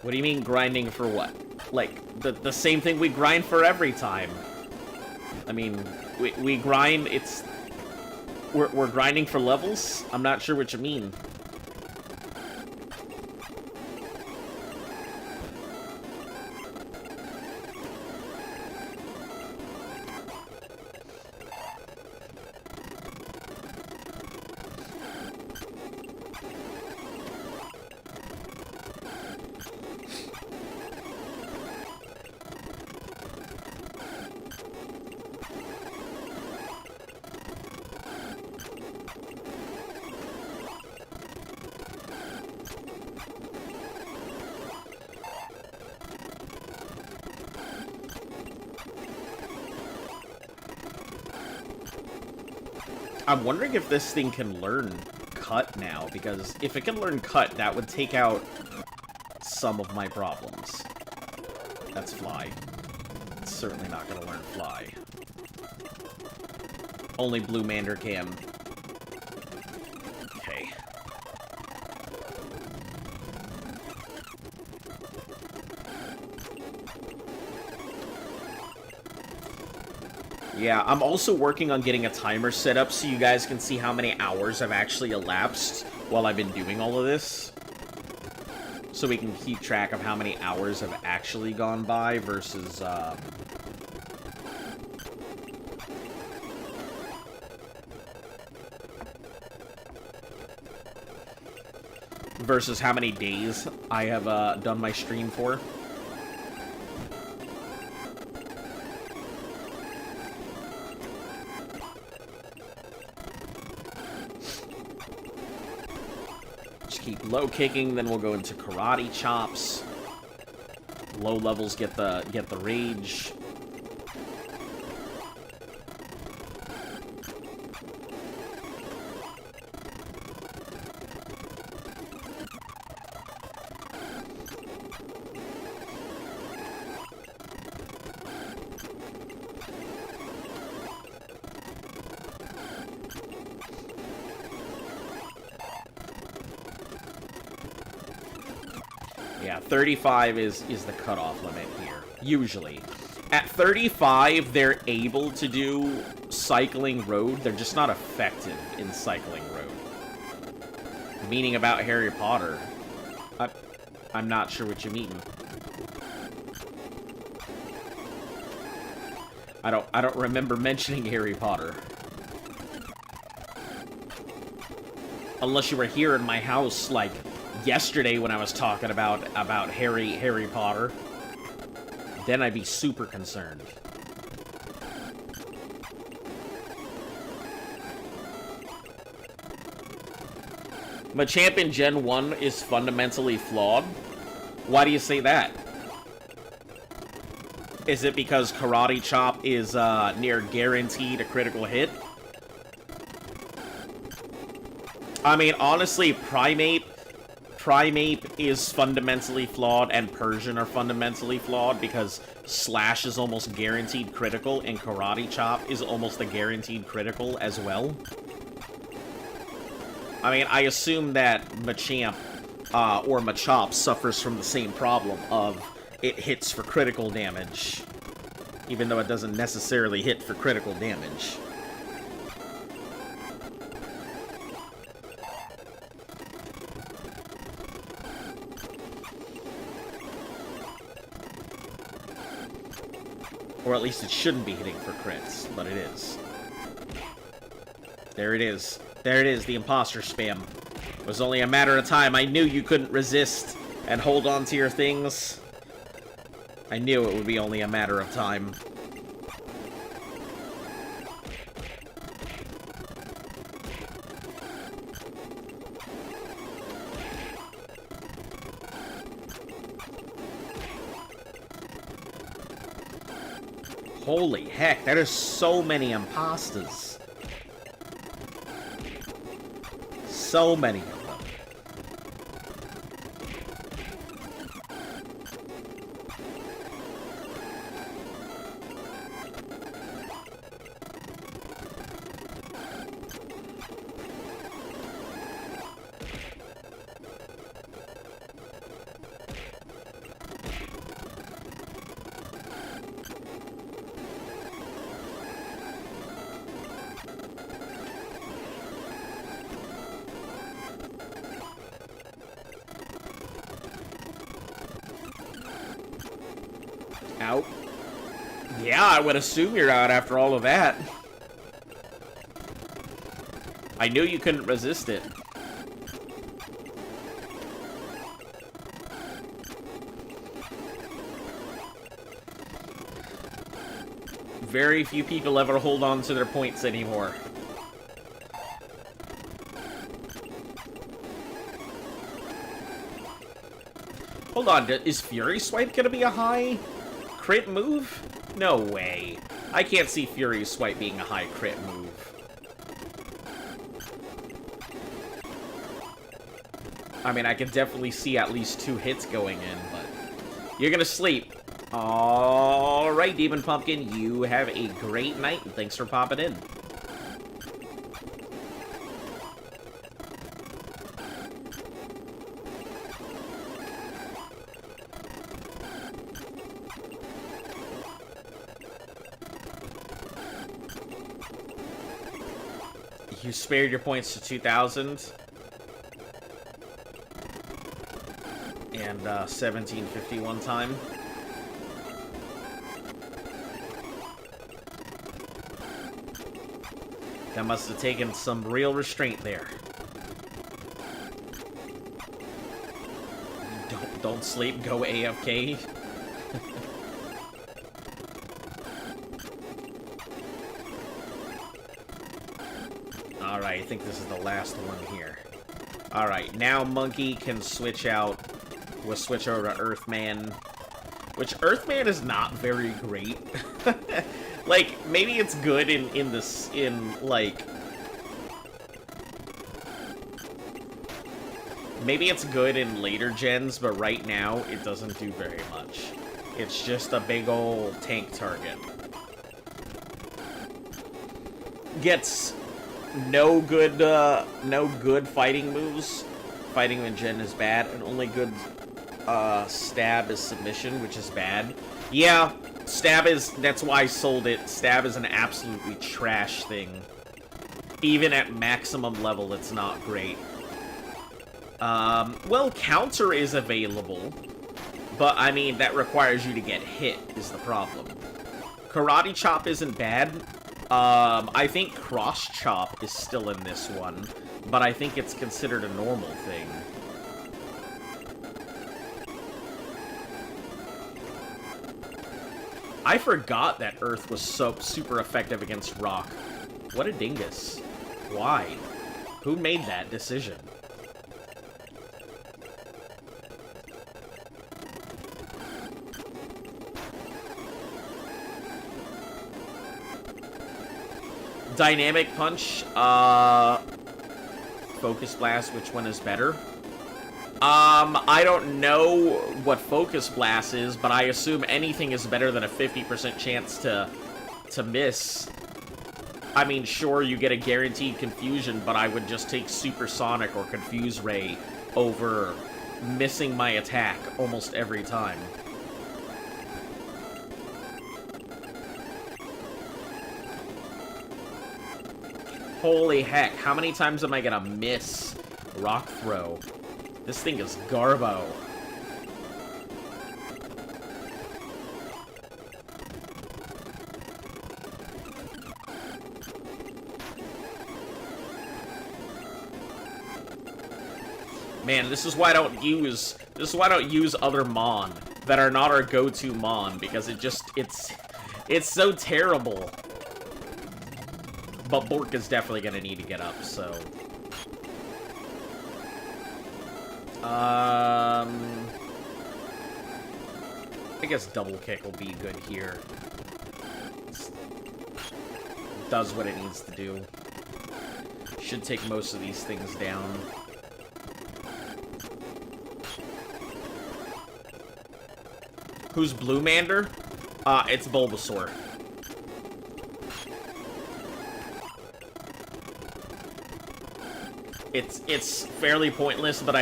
What do you mean grinding for what? Like, the same thing we grind for every time. I mean, we grind, we're grinding for levels? I'm not sure what you mean. I'm wondering if this thing can learn Cut now, because if it can learn Cut, that would take out some of my problems. That's Fly. It's certainly not going to learn Fly. Only Blue Mander can. Okay. Yeah, I'm also working on getting a timer set up so you guys can see how many hours have actually elapsed while I've been doing all of this. So we can keep track of how many hours have actually gone by versus, versus how many days I have, done my stream for. Keep low kicking, then we'll go into karate chops. Low levels get the rage. Yeah, 35 is the cutoff limit here, usually. At 35, they're able to do cycling road. They're just not effective in cycling road. Meaning about Harry Potter. I'm not sure what you mean. I don't remember mentioning Harry Potter. Unless you were here in my house, like, yesterday when I was talking about Harry Potter. Then I'd be super concerned. Machamp in Gen 1 is fundamentally flawed? Why do you say that? Is it because Karate Chop is near guaranteed a critical hit? I mean, honestly, Primeape is fundamentally flawed and Persian are fundamentally flawed because Slash is almost guaranteed critical and Karate Chop is almost a guaranteed critical as well. I mean, I assume that Machamp or Machop suffers from the same problem of it hits for critical damage, even though it doesn't necessarily hit for critical damage. Or at least it shouldn't be hitting for crits, but it is. There it is. There it is, the imposter spam. It was only a matter of time. I knew you couldn't resist and hold on to your things. I knew it would be only a matter of time. Holy heck, there are so many imposters. So many of them. Out. Yeah, I would assume you're out after all of that. I knew you couldn't resist it. Very few people ever hold on to their points anymore. Hold on, is Fury Swipe gonna be a high crit move? No way. I can't see Fury Swipe being a high crit move. I mean, I can definitely see at least 2 hits going in, but you're gonna sleep. Alright, Demon Pumpkin, you have a great night, and thanks for popping in. You spared your points to 2,000. And 1751 time. That must have taken some real restraint there. Don't sleep, go AFK. Alright, I think this is the last one here. Alright, now Monkey can switch out. We'll switch over to Earthman. Which, Earthman is not very great. Like, maybe it's good maybe it's good in later gens, but right now, it doesn't do very much. It's just a big old tank target. Gets no good fighting moves. Fighting in gen is bad, and only good stab is submission, which is bad. Yeah, Stab is, that's why I sold it. Stab is an absolutely trash thing. Even at maximum level, it's not great. Well, counter is available. But, I mean, that requires you to get hit, is the problem. Karate chop isn't bad. I think cross chop is still in this one. But I think it's considered a normal thing. I forgot that Earth was so super effective against Rock. What a dingus. Why? Who made that decision? Dynamic Punch, Focus Blast, which one is better? I don't know what Focus Blast is, but I assume anything is better than a 50% chance to miss. I mean, sure, you get a guaranteed confusion, but I would just take Supersonic or Confuse Ray over missing my attack almost every time. Holy heck, how many times am I gonna miss Rock Throw? This thing is garbo. Man, this is why I don't use other Mon that are not our go-to Mon, because it's so terrible. But Bork is definitely gonna need to get up, so. I guess double kick will be good here. Does what it needs to do. Should take most of these things down. Who's Blue Mander? It's Bulbasaur. It's fairly pointless, but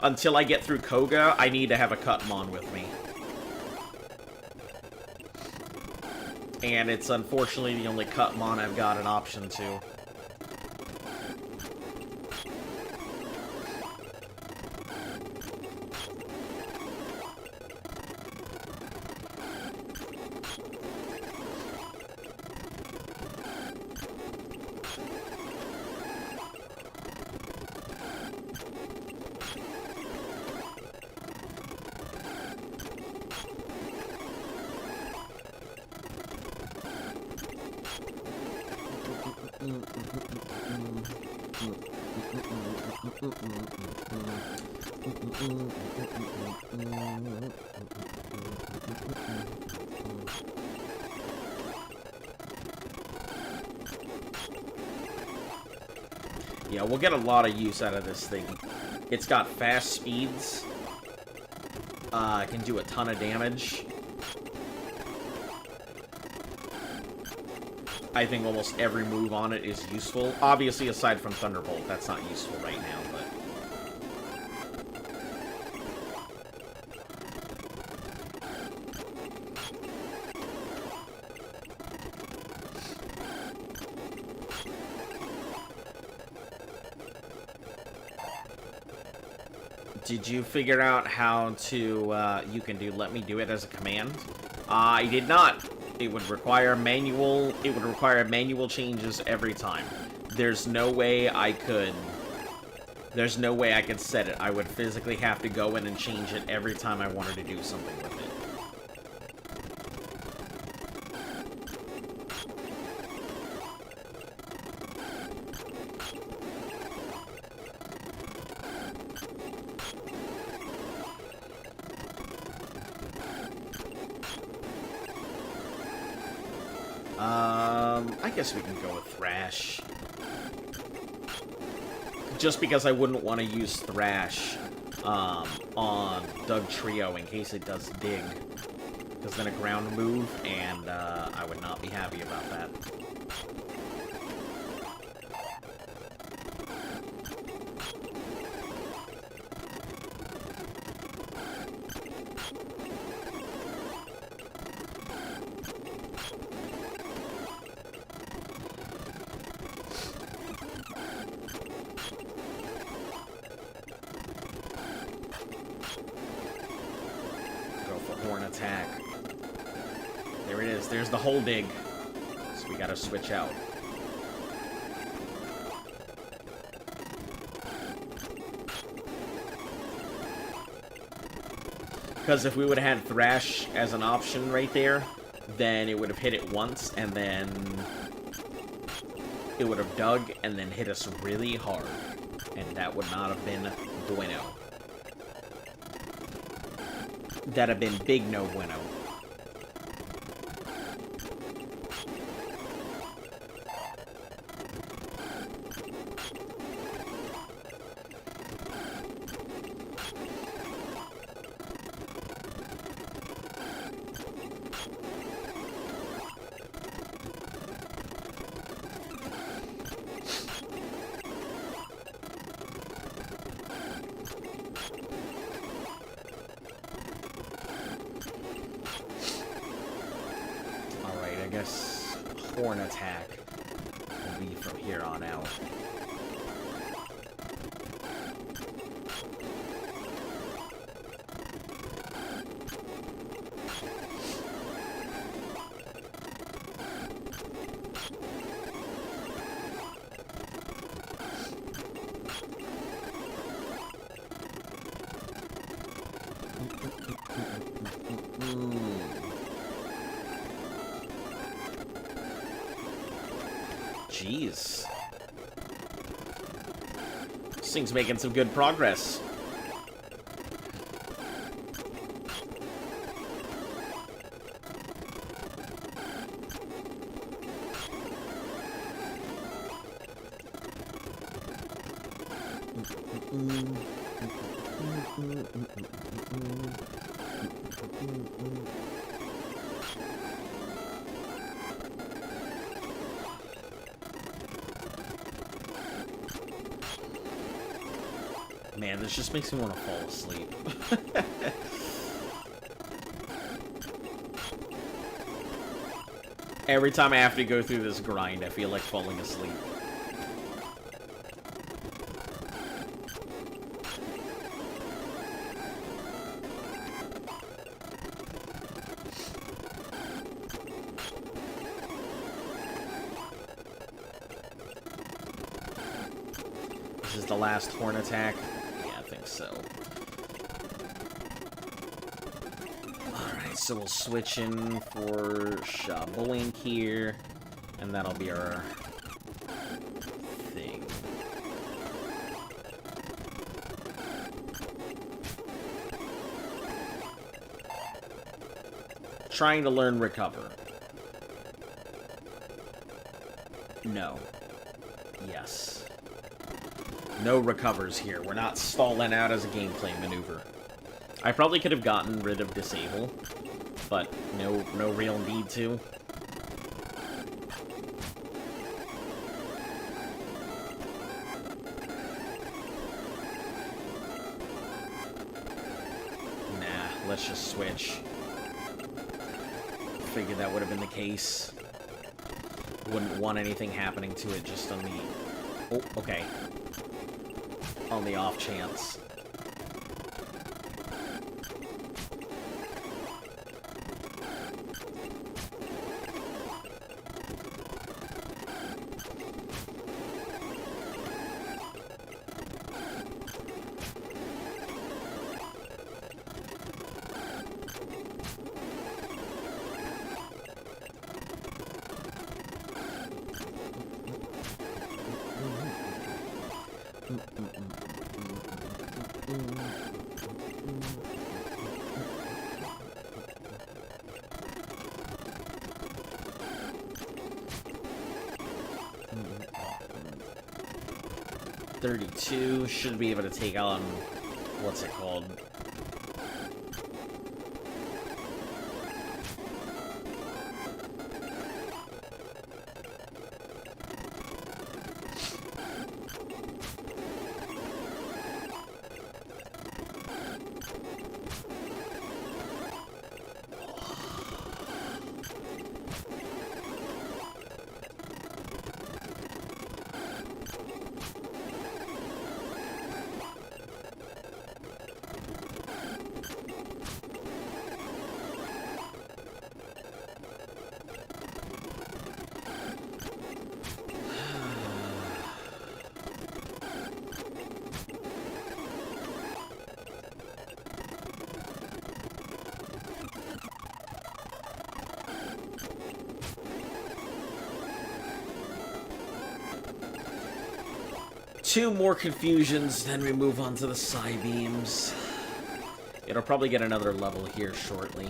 until I get through Koga, I need to have a Cutmon with me. And it's unfortunately the only Cutmon I've got an option to. Yeah, we'll get a lot of use out of this thing. It's got fast speeds. It can do a ton of damage. I think almost every move on it is useful. Obviously, aside from Thunderbolt, that's not useful right now, but... Did you figure out how to, you can do let me do it as a command? I did not. It would require manual changes every time. There's no way I could set it. I would physically have to go in and change it every time I wanted to do something with it. I guess we can go with Thrash. Just because I wouldn't want to use Thrash on Doug Trio in case it does Dig. Because then a ground move, and I would not be happy about that. attack. There it is. There's the whole dig. So we gotta switch out. Because if we would have had Thrash as an option right there, then it would have hit it once, and then it would have dug, and then hit us really hard. And that would not have been bueno. That'd have been big no bueno. I guess Horn attack will be from here on out. Jeez. This thing's making some good progress. Man, this just makes me want to fall asleep. Every time I have to go through this grind, I feel like falling asleep. This is the last horn attack. So, alright, so we'll switch in for Shaboink here, and that'll be our thing. Trying to learn Recover. No. Yes. No recovers here. We're not stalling out as a gameplay maneuver. I probably could have gotten rid of Disable, but no real need to. Nah, let's just switch. Figured that would have been the case. Wouldn't want anything happening to it just on the... Oh, okay. On the off chance. $32 should be able to take on what's it called? 2 more confusions, then we move on to the psi beams. It'll probably get another level here shortly.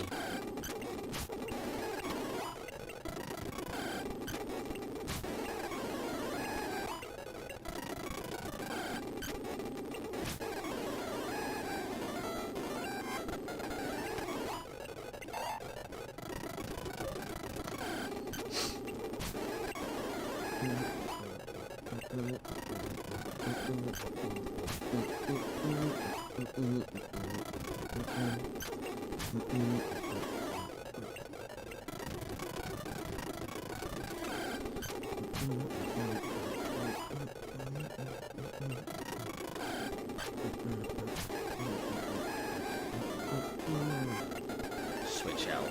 Switch out.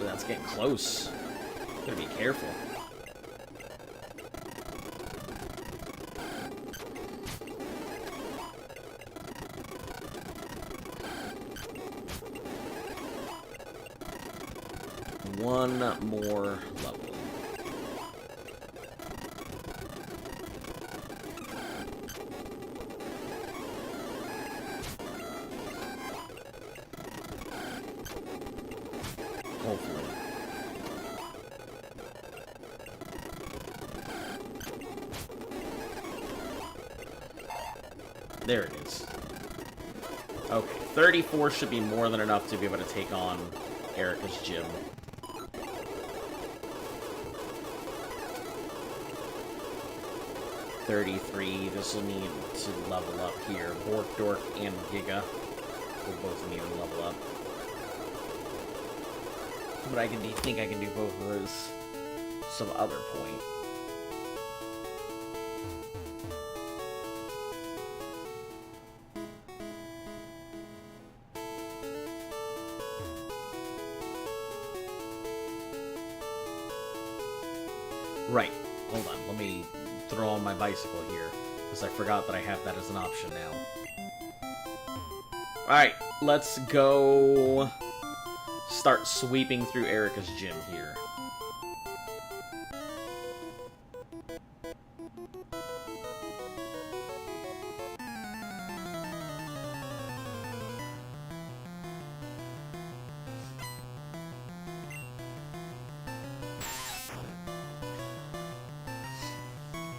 That's getting close. Gotta be careful. One more level. Hopefully. There it is. Okay, 34 should be more than enough to be able to take on Erica's gym. This will need to level up here. Bork, Dork, and Giga will both need to level up. But I think I can do both of those some other point. Right. Hold on. Let me throw on my bicycle here, because I forgot that I have that as an option now. Alright, let's go start sweeping through Erica's gym here.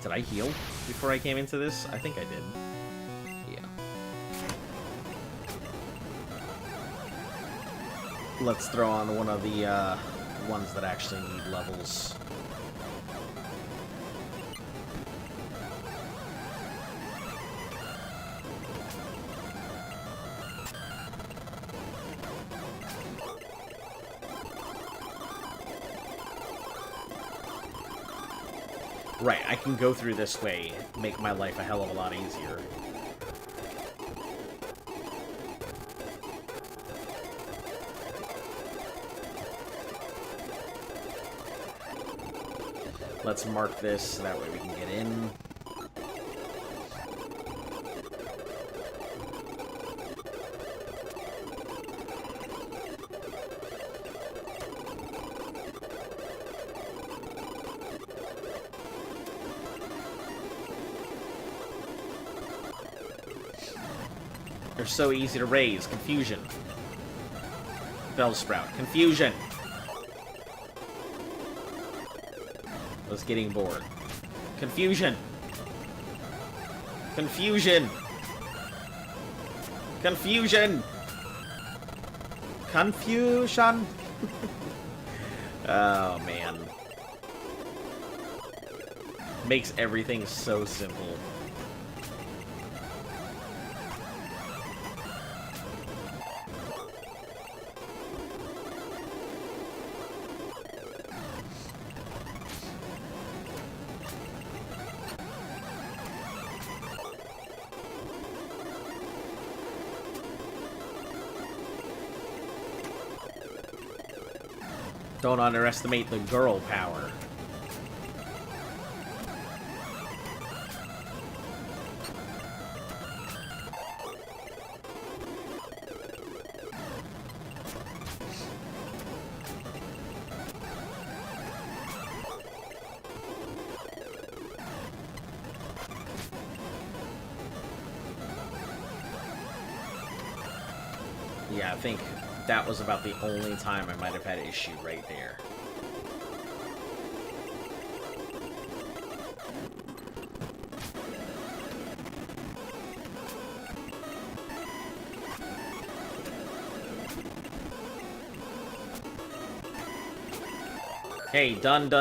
Did I heal before I came into this? I think I did. Yeah. Let's throw on one of the ones that actually need levels. Right, I can go through this way, make my life a hell of a lot easier. Let's mark this, so that way we can get in. They're so easy to raise. Confusion. Bellsprout. Confusion. I was getting bored. Confusion. Confusion. Confusion. Confusion. Oh, man. Makes everything so simple. Don't underestimate the girl power. Yeah, I think that was about the only time I might have had an issue right there. Hey, done.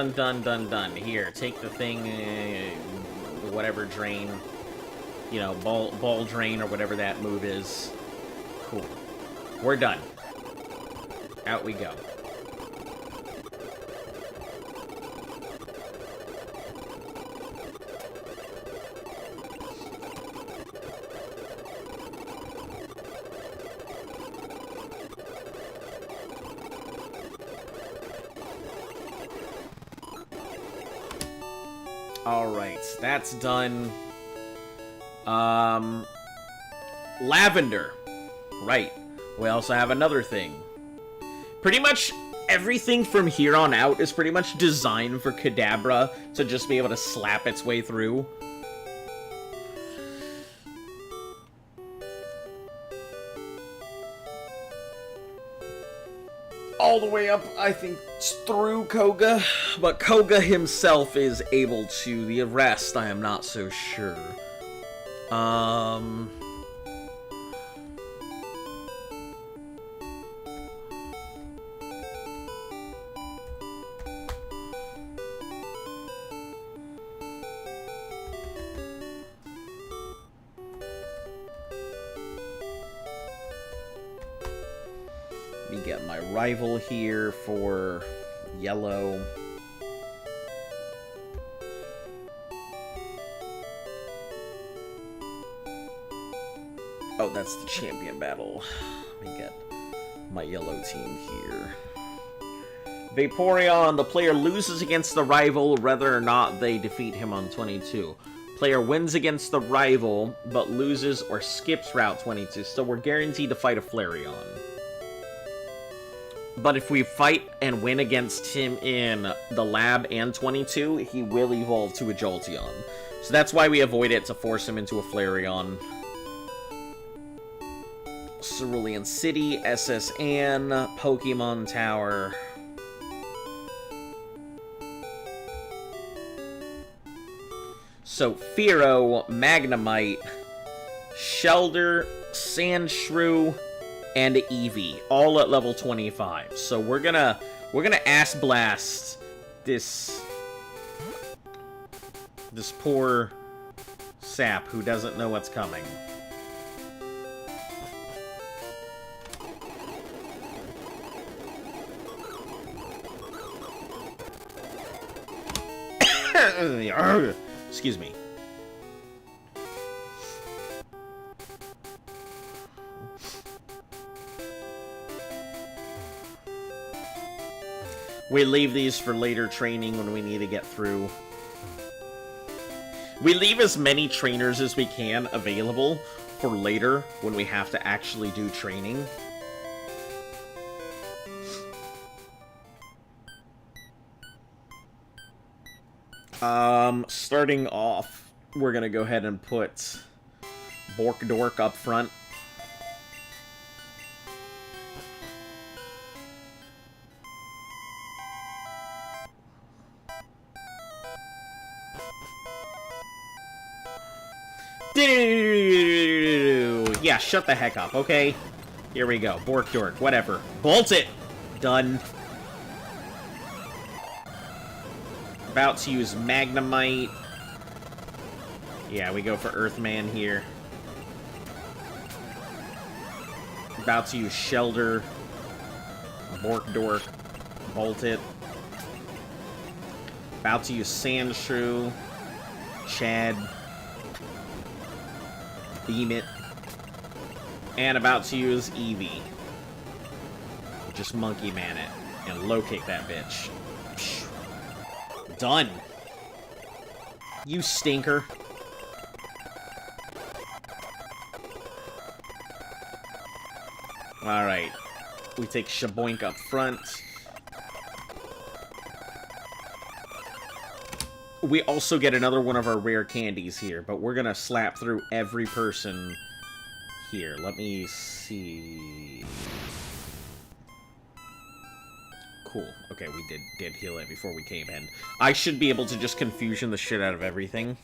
Here, take the thing, whatever drain, you know, ball drain or whatever that move is. Cool. We're done. Out we go. Alright, that's done. Lavender. Right. We also have another thing. Pretty much everything from here on out is pretty much designed for Kadabra to just be able to slap its way through. All the way up, I think, through Koga. But Koga himself is able to. The rest, I am not so sure. Let me get my rival here for yellow. Oh, that's the champion battle. Let me get my yellow team here. Vaporeon, the player loses against the rival whether or not they defeat him on 22. Player wins against the rival, but loses or skips Route 22, so we're guaranteed to fight a Flareon. But if we fight and win against him in the lab and 22, he will evolve to a Jolteon. So that's why we avoid it, to force him into a Flareon. Cerulean City, SS Anne, Pokemon Tower. So, Fearow, Magnemite, Shellder, Sandshrew, and Eevee, all at level 25. So we're gonna Ass Blast this poor sap who doesn't know what's coming. Excuse me. We leave these for later training when we need to get through. We leave as many trainers as we can available for later when we have to actually do training. Starting off, we're gonna go ahead and put Borkdork up front. Yeah, shut the heck up, okay? Here we go. Borkdork, whatever. Bolt it! Done. About to use Magnemite. Yeah, we go for Earthman here. About to use Shellder. Borkdork. Bolt it. About to use Sandshrew. Chad. Beam it. And about to use Eevee. Just Monkey Man it. And locate that bitch. Done. You stinker. Alright. We take Shaboink up front. We also get another one of our rare candies here, but we're gonna slap through every person here. Let me see. Cool. Okay, we did heal it before we came in. I should be able to just confusion the shit out of everything.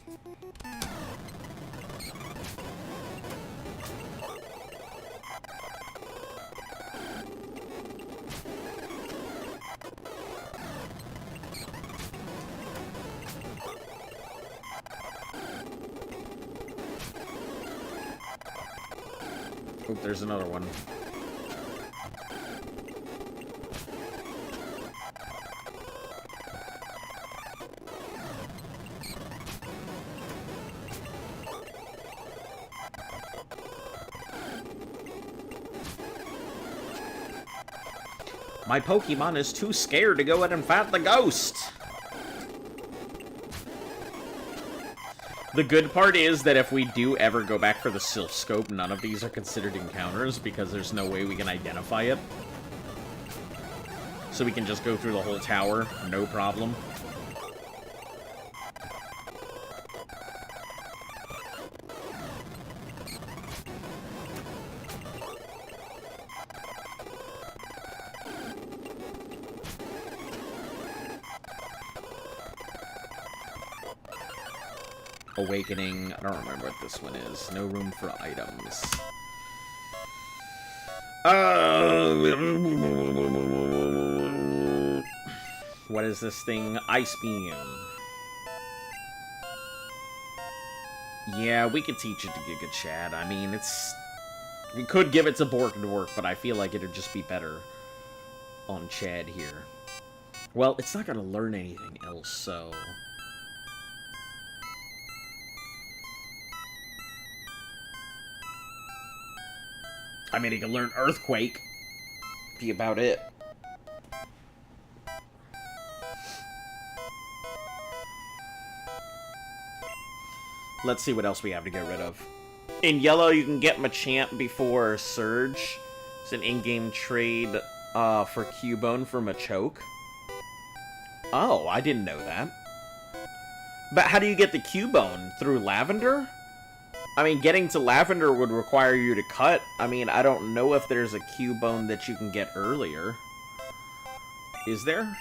Oop, there's another one. My Pokemon is too scared to go out and fight the ghost. The good part is that if we do ever go back for the Silph Scope, none of these are considered encounters because there's no way we can identify it. So we can just go through the whole tower, no problem. Awakening. I don't remember what this one is. No room for items. What is this thing? Ice Beam. Yeah, we could teach it to Giga Chad. I mean, it's... We could give it to Borkdork, but I feel like it'd just be better on Chad here. Well, it's not gonna learn anything else, so... I mean, he can learn Earthquake. Be about it. Let's see what else we have to get rid of. In yellow, you can get Machamp before Surge. It's an in-game trade for Cubone for Machoke. Oh, I didn't know that. But how do you get the Cubone? Through Lavender? I mean, getting to Lavender would require you to cut. I mean, I don't know if there's a Cubone that you can get earlier. Is there?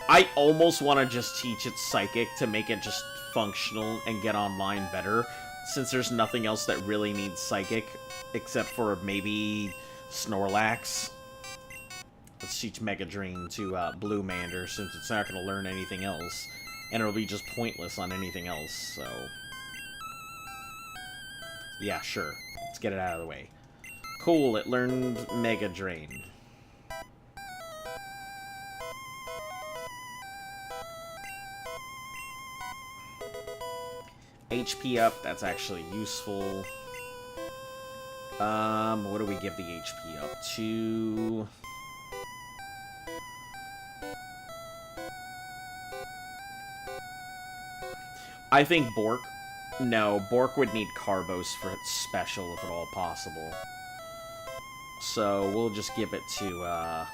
I almost want to just teach it Psychic to make it just functional and get online better, since there's nothing else that really needs Psychic, except for maybe Snorlax. Let's teach Mega Drain to Blue Mander, since it's not going to learn anything else. And it'll be just pointless on anything else, so... Yeah, sure. Let's get it out of the way. Cool, it learned Mega Drain. HP up, that's actually useful. What do we give the HP up to? I think Bork... No, Bork would need Carbos for its special, if at all possible. So, we'll just give it to,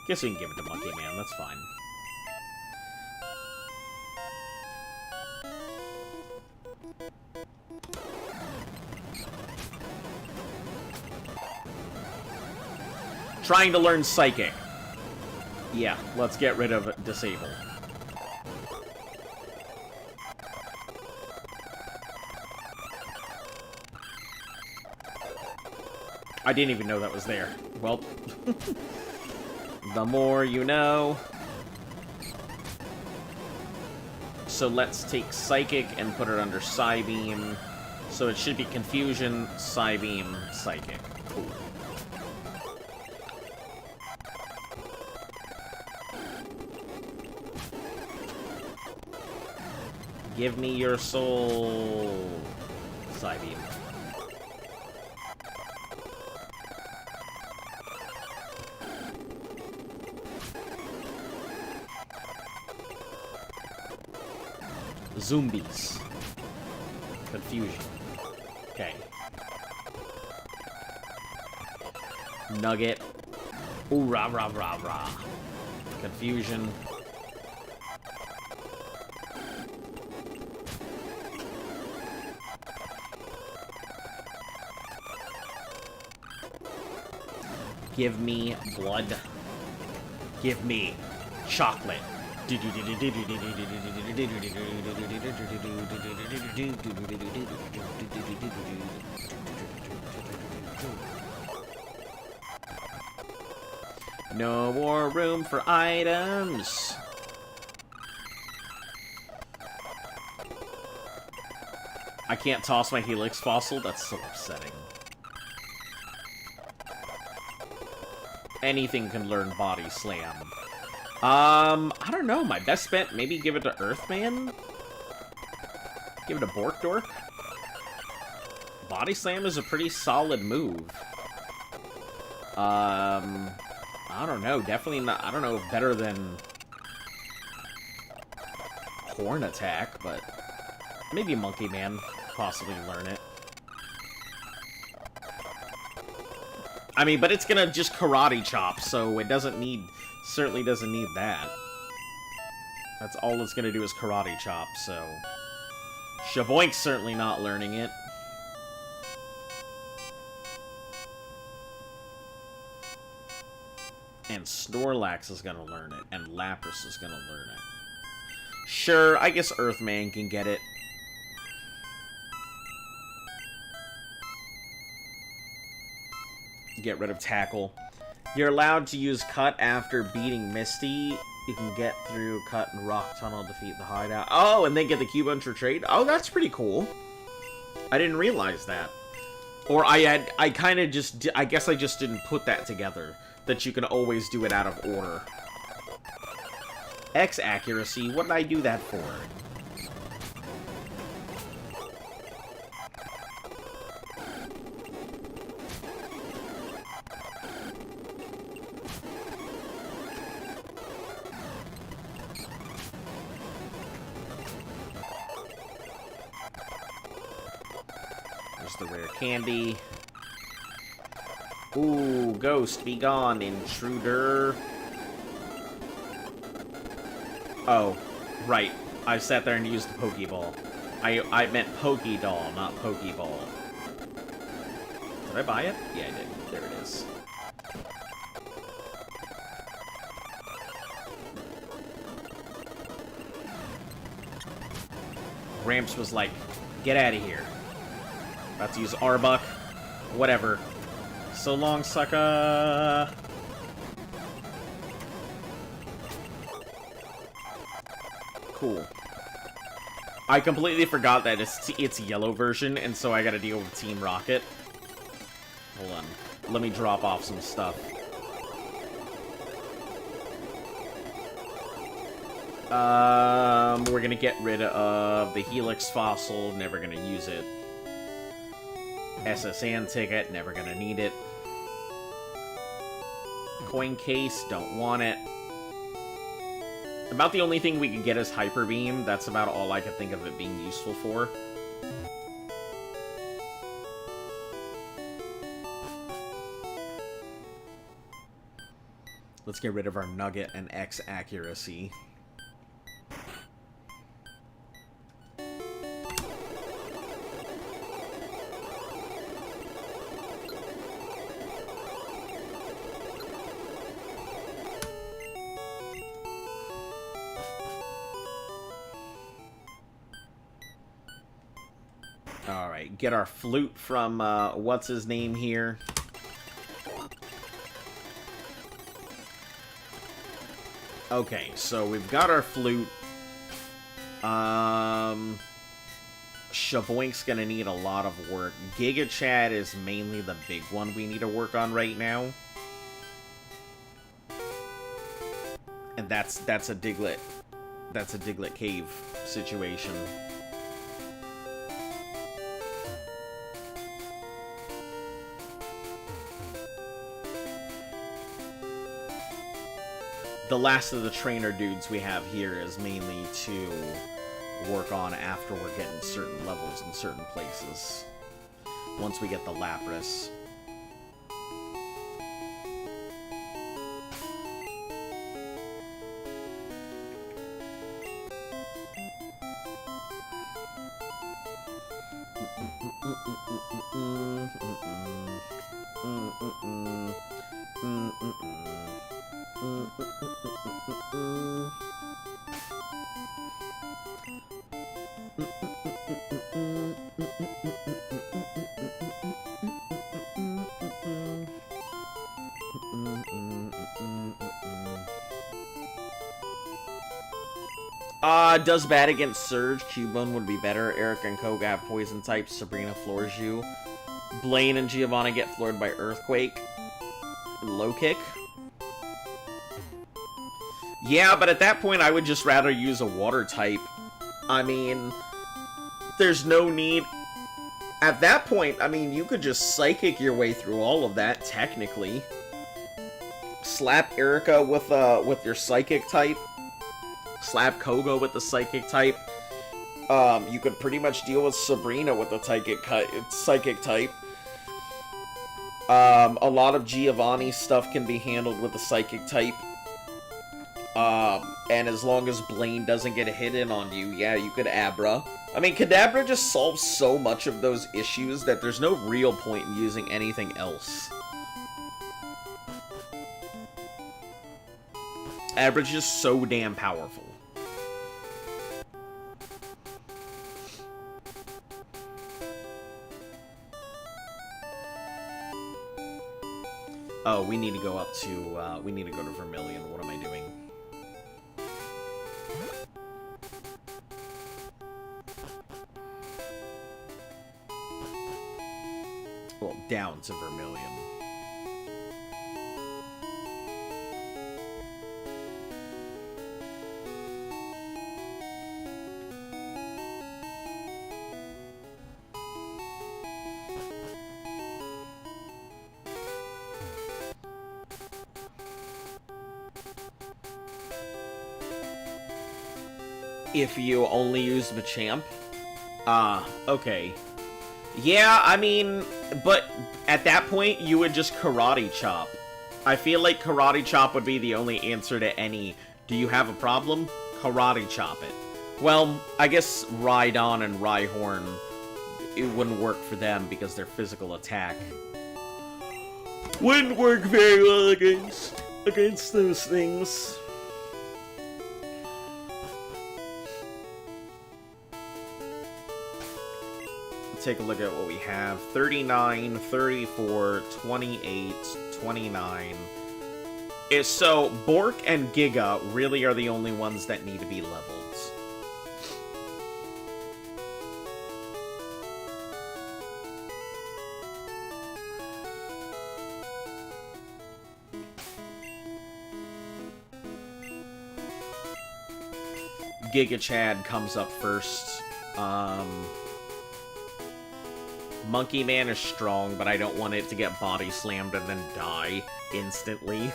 Guess we can give it to Monkey Man, that's fine. Trying to learn Psychic. Yeah, let's get rid of Disable. I didn't even know that was there. Well, the more you know. So let's take Psychic and put it under Psybeam. So it should be Confusion, Psybeam, Psychic. Cool. Give me your soul, Psybeam. Zombies. Confusion. Okay. Nugget. Ooh, rah, rah, rah, rah. Confusion. Give me blood. Give me chocolate. No more room for items. I can't toss my Helix fossil. That's so upsetting. Anything can learn body slam. I don't know. My best bet, maybe give it to Earthman? Give it to Borkdork? Body slam is a pretty solid move. I don't know. Definitely not. I don't know. Better than Horn Attack, but maybe Monkey Man possibly learn it. I mean, but it's gonna just karate chop, so it doesn't need, certainly doesn't need that. That's all it's gonna do is karate chop, so Shaboink's certainly not learning it. And Snorlax is gonna learn it, and Lapras is gonna learn it. Sure, I guess Earthman can get it. Get rid of Tackle. You're allowed to use Cut after beating Misty. You can get through Cut and Rock Tunnel, defeat the hideout. Oh, and then get the Cubone for trade? Oh, that's pretty cool. I didn't realize that. Or I kind of just, I guess I just didn't put that together. That you can always do it out of order. X accuracy, what did I do that for? There's the rare candy. Ooh, Ghost, be gone, intruder. Oh, right. I sat there and used the Pokeball. I meant Pokédoll, not Pokeball. Did I buy it? Yeah, I did. There it is. Gramps was like, get out of here. About to use Arbok. Whatever. So long, sucker. Cool. I completely forgot that it's yellow version, and so I gotta deal with Team Rocket. Hold on. Let me drop off some stuff. We're gonna get rid of the Helix Fossil, never gonna use it. SSN ticket, never gonna need it. Coin case, don't want it. About the only thing we can get is Hyper Beam. That's about all I can think of it being useful for. Let's get rid of our Nugget and X accuracy. Alright, get our flute from, what's his name here? Okay, so we've got our flute. Shaboink's gonna need a lot of work. Giga Chad is mainly the big one we need to work on right now. And that's a Diglett. That's a Diglett Cave situation. The last of the trainer dudes we have here is mainly to work on after we're getting certain levels in certain places. Once we get the Lapras. Does bad against Surge. Cubone would be better. Erica and Koga have poison types. Sabrina floors you. Blaine and Giovanna get floored by Earthquake. Low kick. Yeah, but at that point I would just rather use a water type. I mean, there's no need. At that point, I mean, you could just psychic your way through all of that, technically. Slap Erica with your psychic type. Slap Koga with the psychic type. You could pretty much deal with Sabrina with the psychic type. A lot of Giovanni's stuff can be handled with the psychic type. And as long as Blaine doesn't get a hit in on you, yeah, you could Abra. I mean, Kadabra just solves so much of those issues that there's no real point in using anything else. Abra's just so damn powerful. Oh, we need to go up to, we need to go to Vermilion. What am I doing? Well, down to Vermilion. If you only use Machamp? Okay. Yeah, I mean, but at that point, you would just Karate Chop. I feel like Karate Chop would be the only answer to any, do you have a problem? Karate Chop it. Well, I guess Rhydon and Rhyhorn, it wouldn't work for them because their physical attack wouldn't work very well against those things. Take a look at what we have. 39, 34, 28, 29. So, Bork and Giga really are the only ones that need to be leveled. Giga Chad comes up first. Monkey Man is strong, but I don't want it to get body slammed and then die instantly.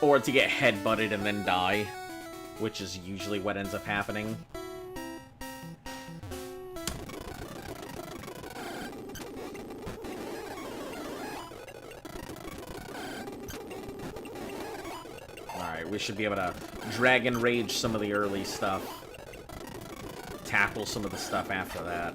Or to get headbutted and then die, which is usually what ends up happening. Alright, we should be able to Dragon Rage some of the early stuff. Tackle some of the stuff after that.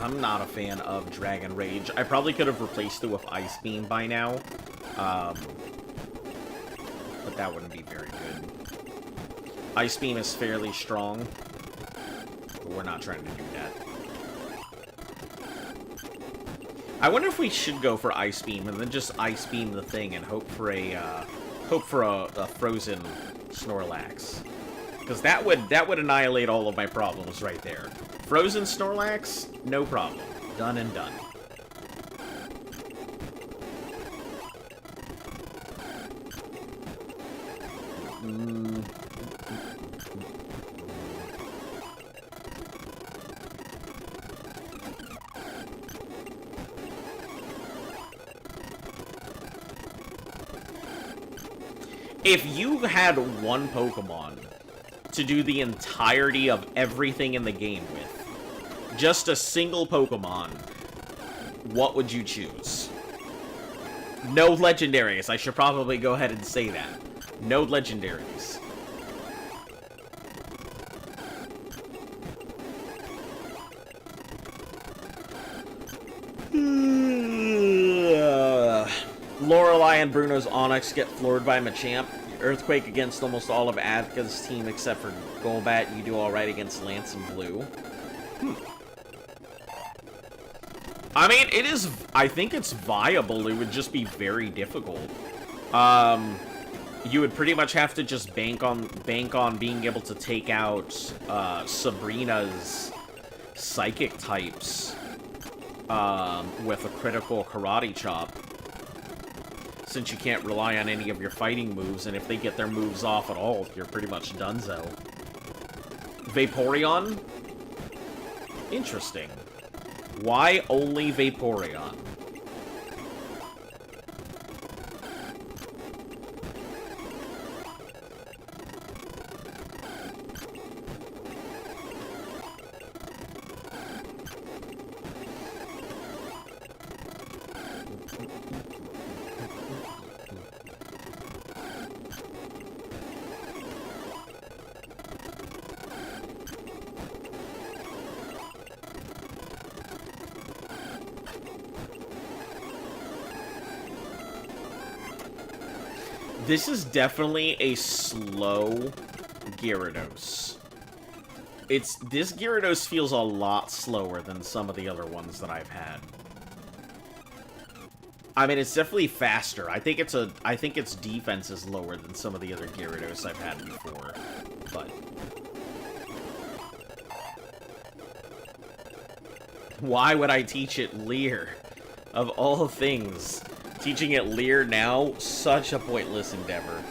I'm not a fan of Dragon Rage. I probably could have replaced it with Ice Beam by now. But that wouldn't be very good. Ice Beam is fairly strong, but we're not trying to do that. I wonder if we should go for Ice Beam and then just Ice Beam the thing and hope for a frozen Snorlax. Because that would annihilate all of my problems right there. Frozen Snorlax, no problem. Done and done. If you had one Pokemon to do the entirety of everything in the game with, just a single Pokemon, what would you choose? No legendaries. I should probably go ahead and say that. No legendaries. Lorelei and Bruno's Onix get floored by Machamp. Earthquake against almost all of Atka's team except for Golbat. You do alright against Lance and Blue. I mean, it is... I think it's viable. It would just be very difficult. You would pretty much have to just bank on being able to take out Sabrina's Psychic types with a critical Karate Chop. Since you can't rely on any of your fighting moves, and if they get their moves off at all, you're pretty much donezo. Vaporeon? Interesting. Why only Vaporeon? This is definitely a slow Gyarados. This Gyarados feels a lot slower than some of the other ones that I've had. I mean, it's definitely faster. I think its defense is lower than some of the other Gyarados I've had before. But why would I teach it Leer? Of all things. Teaching it Leer now, such a pointless endeavor.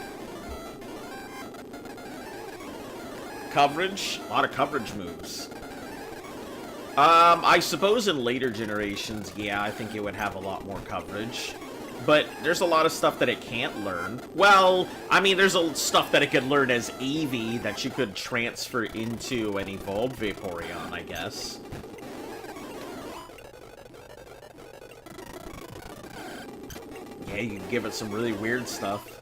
Coverage? A lot of coverage moves. I suppose in later generations, yeah, I think it would have a lot more coverage. But there's a lot of stuff that it can't learn. Well, I mean, there's stuff that it could learn as Eevee that you could transfer into an evolved Vaporeon, I guess. Yeah, you can give it some really weird stuff.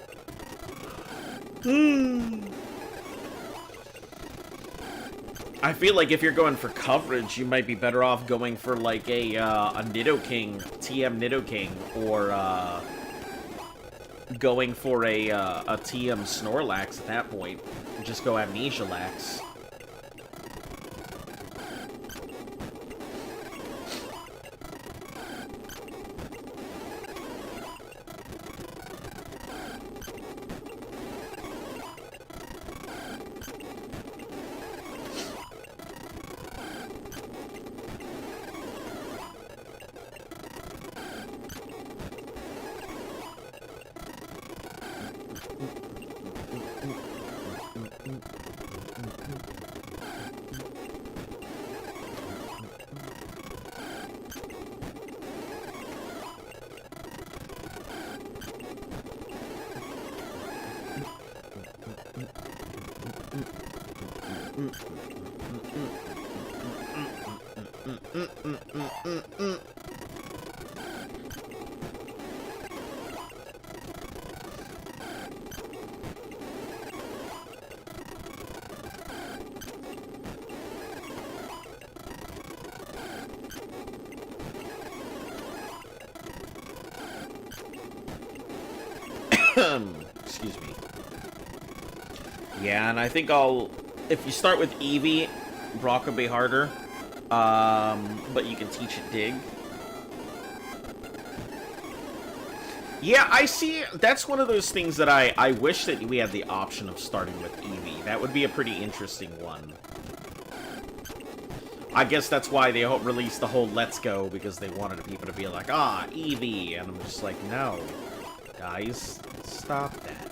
I feel like if you're going for coverage, you might be better off going for like a Nidoking, TM Nidoking, or going for a TM Snorlax at that point. Just go Amnesialax. Excuse me. Yeah, and I think I'll... If you start with Eevee, Brock will be harder. But you can teach it Dig. Yeah, I see. That's one of those things that I wish that we had the option of starting with Eevee. That would be a pretty interesting one. I guess that's why they released the whole Let's Go, because they wanted people to be like, ah, Eevee. And I'm just like, no. Guys, stop that.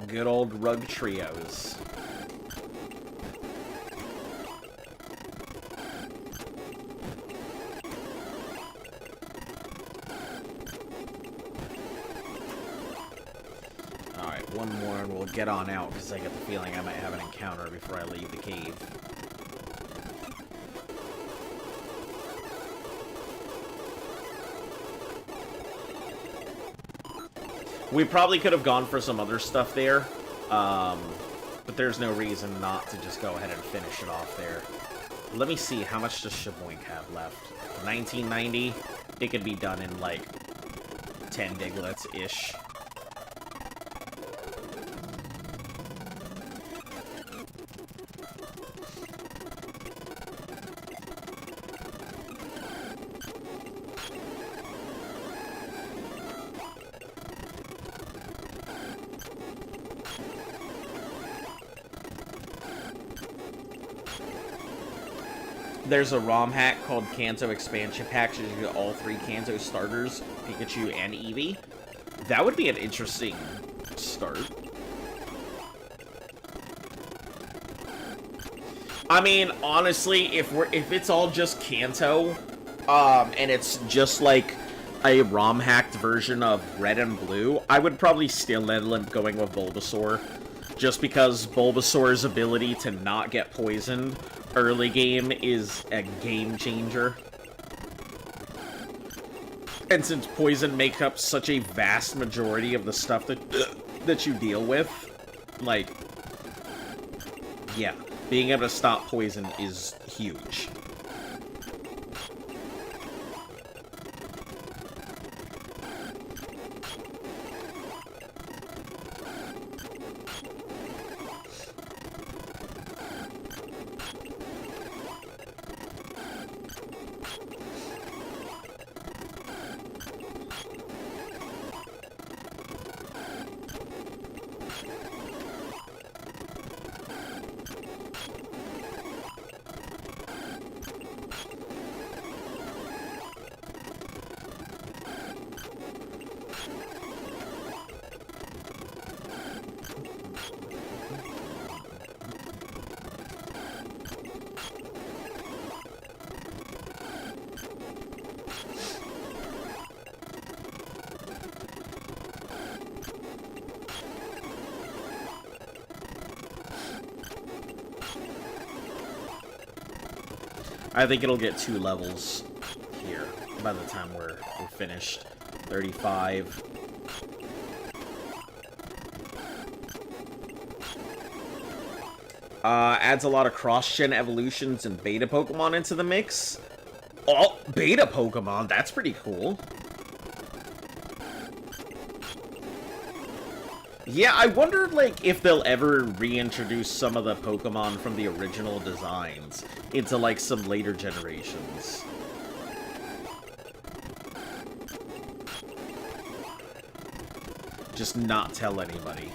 Good old rug trios. Alright, one more and we'll get on out, because I get the feeling I might have an encounter before I leave the cave. We probably could have gone for some other stuff there, but there's no reason not to just go ahead and finish it off there. Let me see, how much does Shaboink have left? 1990? It could be done in, like, 10 Diglets-ish. There's a ROM hack called Kanto Expansion Pack, so you get all 3 Kanto starters, Pikachu and Eevee. That would be an interesting start. I mean, honestly, if it's all just Kanto, and it's just like a ROM hacked version of Red and Blue, I would probably still end up going with Bulbasaur, just because Bulbasaur's ability to not get poisoned early game is a game changer. And since poison makes up such a vast majority of the stuff that you deal with, like, yeah, being able to stop poison is huge. I think it'll get 2 levels here by the time we're finished. 35. Adds a lot of cross-gen evolutions and beta Pokemon into the mix. Oh, beta Pokemon, that's pretty cool. Yeah, I wonder, like, if they'll ever reintroduce some of the Pokemon from the original designs into, like, some later generations. Just not tell anybody.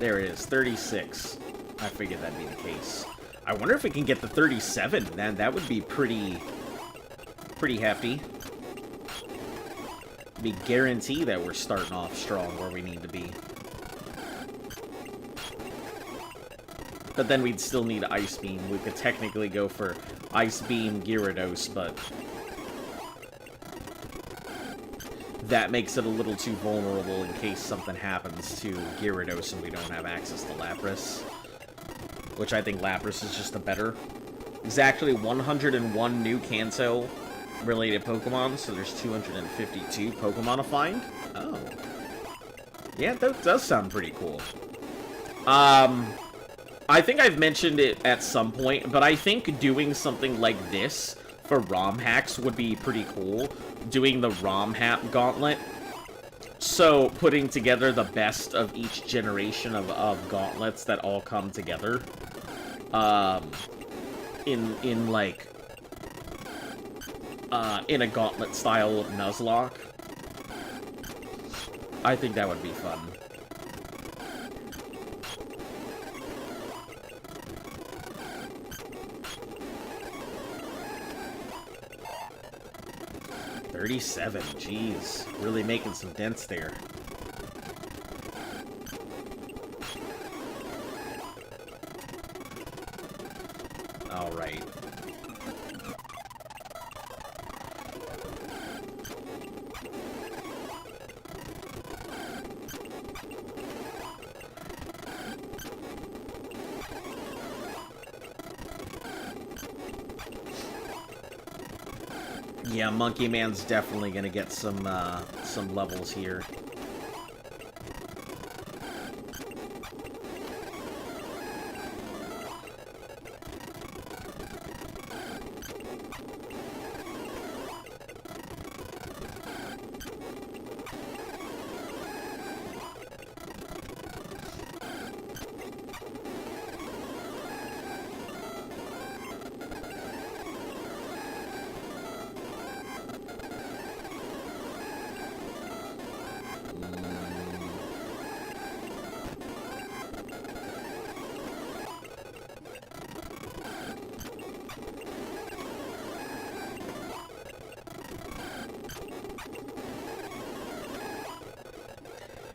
There it is, 36. I figured that'd be the case. I wonder if we can get the 37. Then that would be pretty hefty. Be guarantee that we're starting off strong where we need to be. But then we'd still need Ice Beam. We could technically go for Ice Beam, Gyarados, but that makes it a little too vulnerable in case something happens to Gyarados and we don't have access to Lapras. Which I think Lapras is just a better. There's actually 101 new Kanto-related Pokemon, so there's 252 Pokemon to find. Oh. Yeah, that does sound pretty cool. I think I've mentioned it at some point, but I think doing something like this for ROM hacks would be pretty cool. Doing the ROM hack Gauntlet. So, putting together the best of each generation of gauntlets that all come together. In a gauntlet style of Nuzlocke. I think that would be fun. $37, jeez. Really making some dents there. Alright. Yeah, Monkey Man's definitely gonna get some levels here.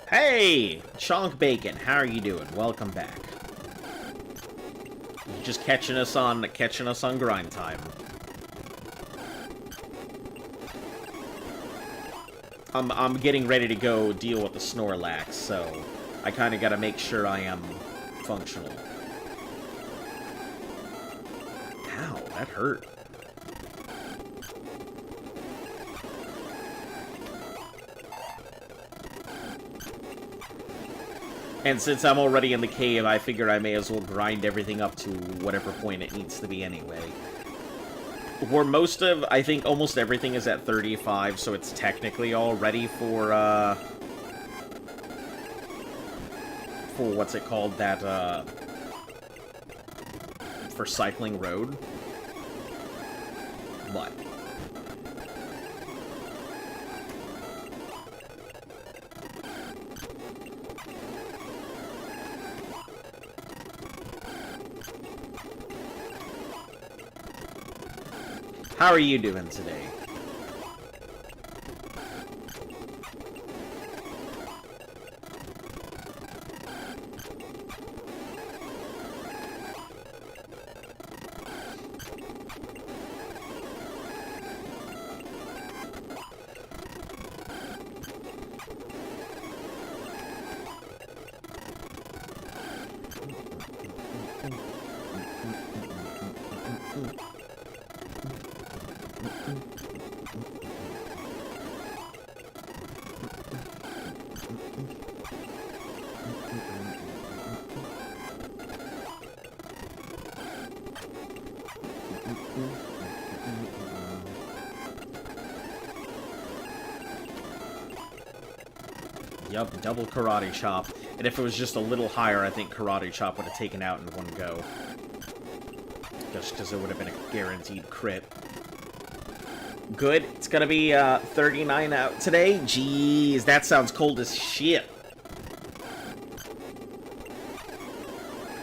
Hey, Chonk Bacon, how are you doing? Welcome back. You're just catching us on grind time. I'm getting ready to go deal with the Snorlax, so I kind of got to make sure I am functional. Ow, that hurt. And since I'm already in the cave, I figure I may as well grind everything up to whatever point it needs to be anyway. Where I think almost everything is at 35, so it's technically all ready for what's it called, for Cycling Road. What? How are you doing today? Yup, double Karate Chop. And if it was just a little higher, I think Karate Chop would have taken out in one go. Just because it would have been a guaranteed crit. Good. It's gonna be 39 out today. Jeez, that sounds cold as shit.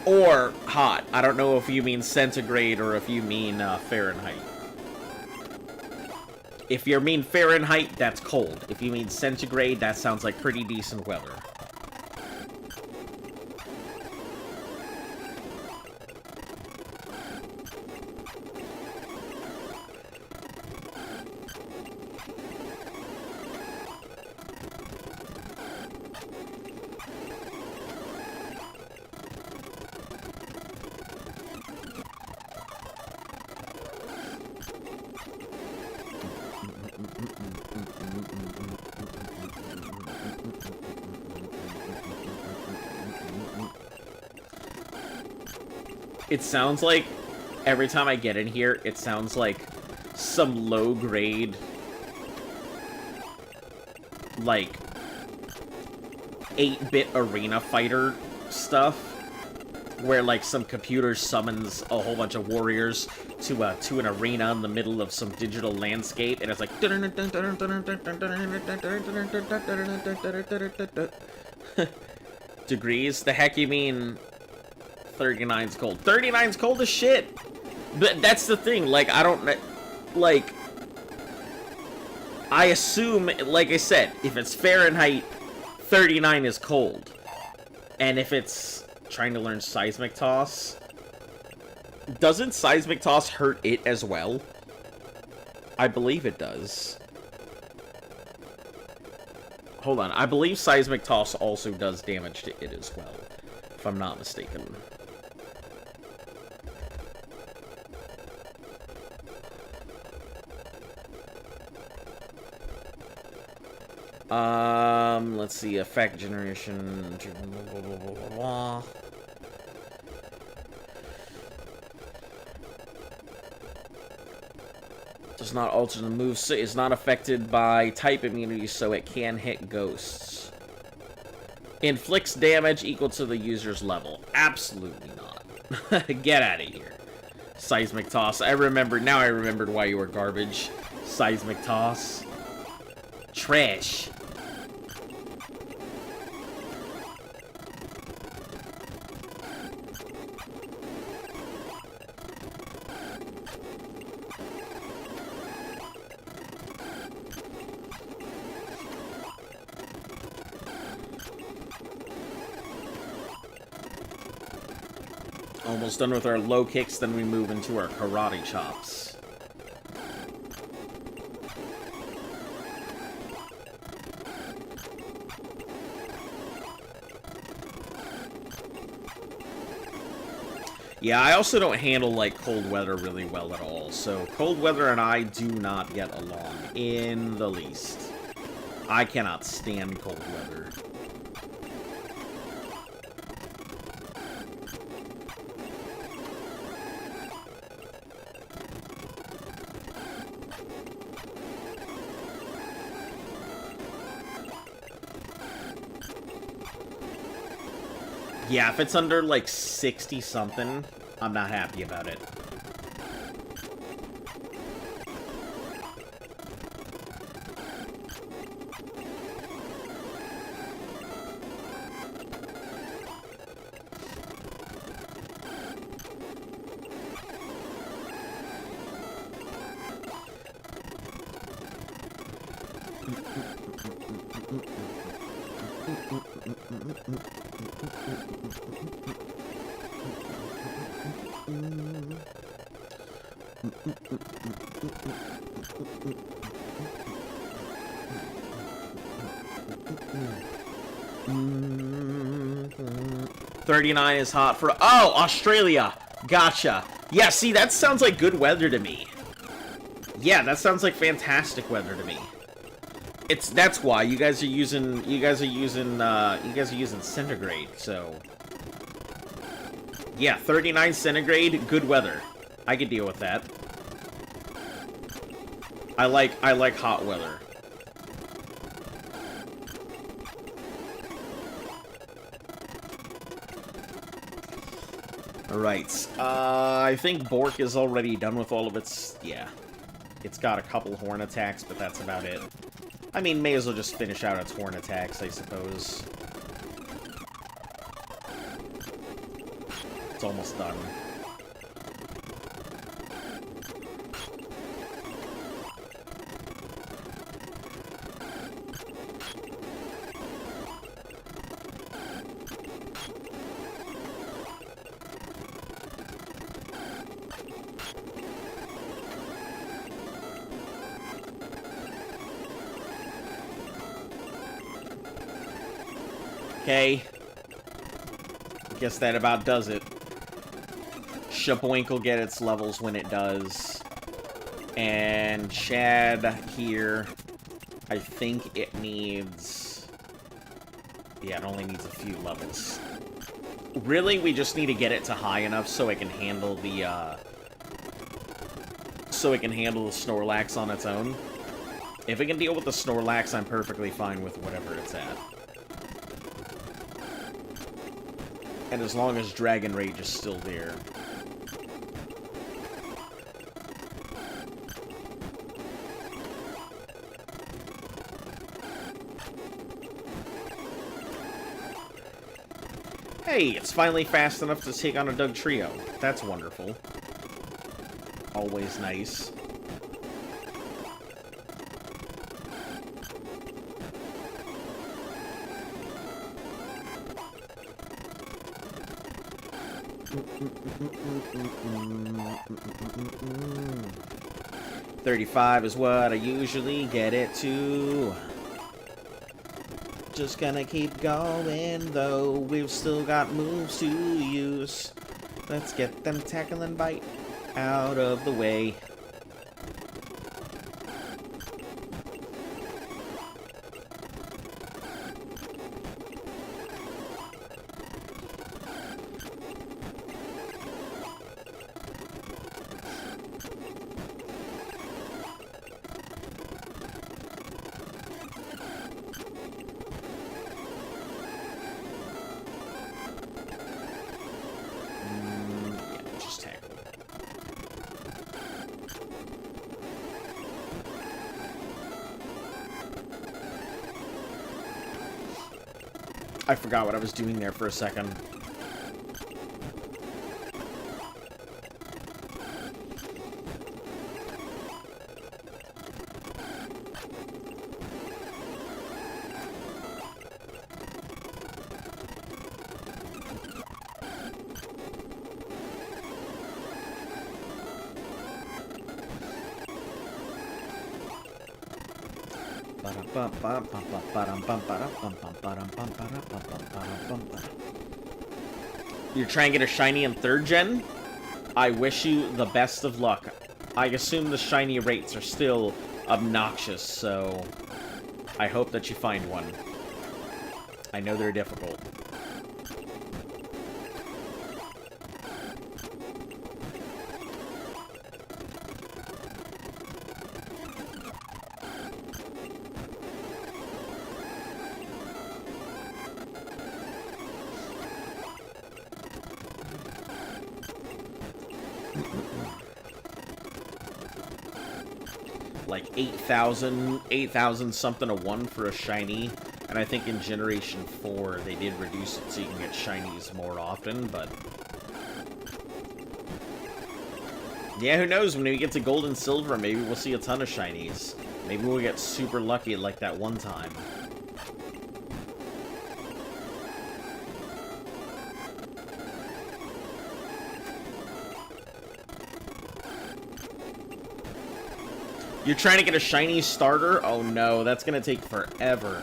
Or hot. I don't know if you mean centigrade or if you mean Fahrenheit. If you mean Fahrenheit, that's cold. If you mean centigrade, that sounds like pretty decent weather. It sounds like, every time I get in here, it sounds like some low-grade, like, 8-bit arena fighter stuff, where, like, some computer summons a whole bunch of warriors to an arena in the middle of some digital landscape, and it's like... Degrees? The heck you mean... 39's cold. 39's cold as shit! But that's the thing, like, I don't... Like... I assume, like I said, if it's Fahrenheit, 39 is cold. And if it's trying to learn seismic toss... Doesn't seismic toss hurt it as well? I believe it does. Hold on, I believe seismic toss also does damage to it as well, if I'm not mistaken. Let's see, effect generation, blah, blah, blah, blah, blah. Does not alter the move, so it's not affected by type immunity, so it can hit ghosts. Inflicts damage equal to the user's level. Absolutely not. Get out of here. Seismic toss. Now I remembered why you were garbage. Seismic toss. Trash. Almost done with our low kicks, then we move into our karate chops. Yeah, I also don't handle, like, cold weather really well at all, so cold weather and I do not get along in the least. I cannot stand cold weather. Yeah, if it's under, like, 60-something, I'm not happy about it. $39 is hot for... Oh, Australia! Gotcha. Yeah, see, that sounds like good weather to me. Yeah, that sounds like fantastic weather to me. That's why you guys are using centigrade, so yeah, 39 centigrade, good weather. I could deal with that. I like hot weather. Alright, I think Bork is already done with all of its... Yeah. It's got a couple horn attacks, but that's about it. I mean, may as well just finish out its horn attacks, I suppose. It's almost done. Okay. Guess that about does it. Shaboink will get its levels when it does. And Chad here, I think it needs... Yeah, it only needs a few levels. Really, we just need to get it to high enough so it can handle the, Snorlax on its own. If it can deal with the Snorlax, I'm perfectly fine with whatever it's at. And as long as Dragon Rage is still there. Hey, it's finally fast enough to take on a Doug Trio. That's wonderful. Always nice. $35 is what I usually get it to. Just gonna keep going, though. We've still got moves to use. Let's get them tackle and bite out of the way. I forgot what I was doing there for a second. You're trying to get a shiny in 3rd gen? I wish you the best of luck. I assume the shiny rates are still obnoxious, so I hope that you find one. I know they're difficult. Like 8,000 something a one for a shiny, and I think in Generation 4 they did reduce it so you can get shinies more often, but yeah, who knows, when we get to Gold and Silver, maybe we'll see a ton of shinies. Maybe we'll get super lucky like that one time. You're trying to get a shiny starter? Oh no, that's gonna take forever.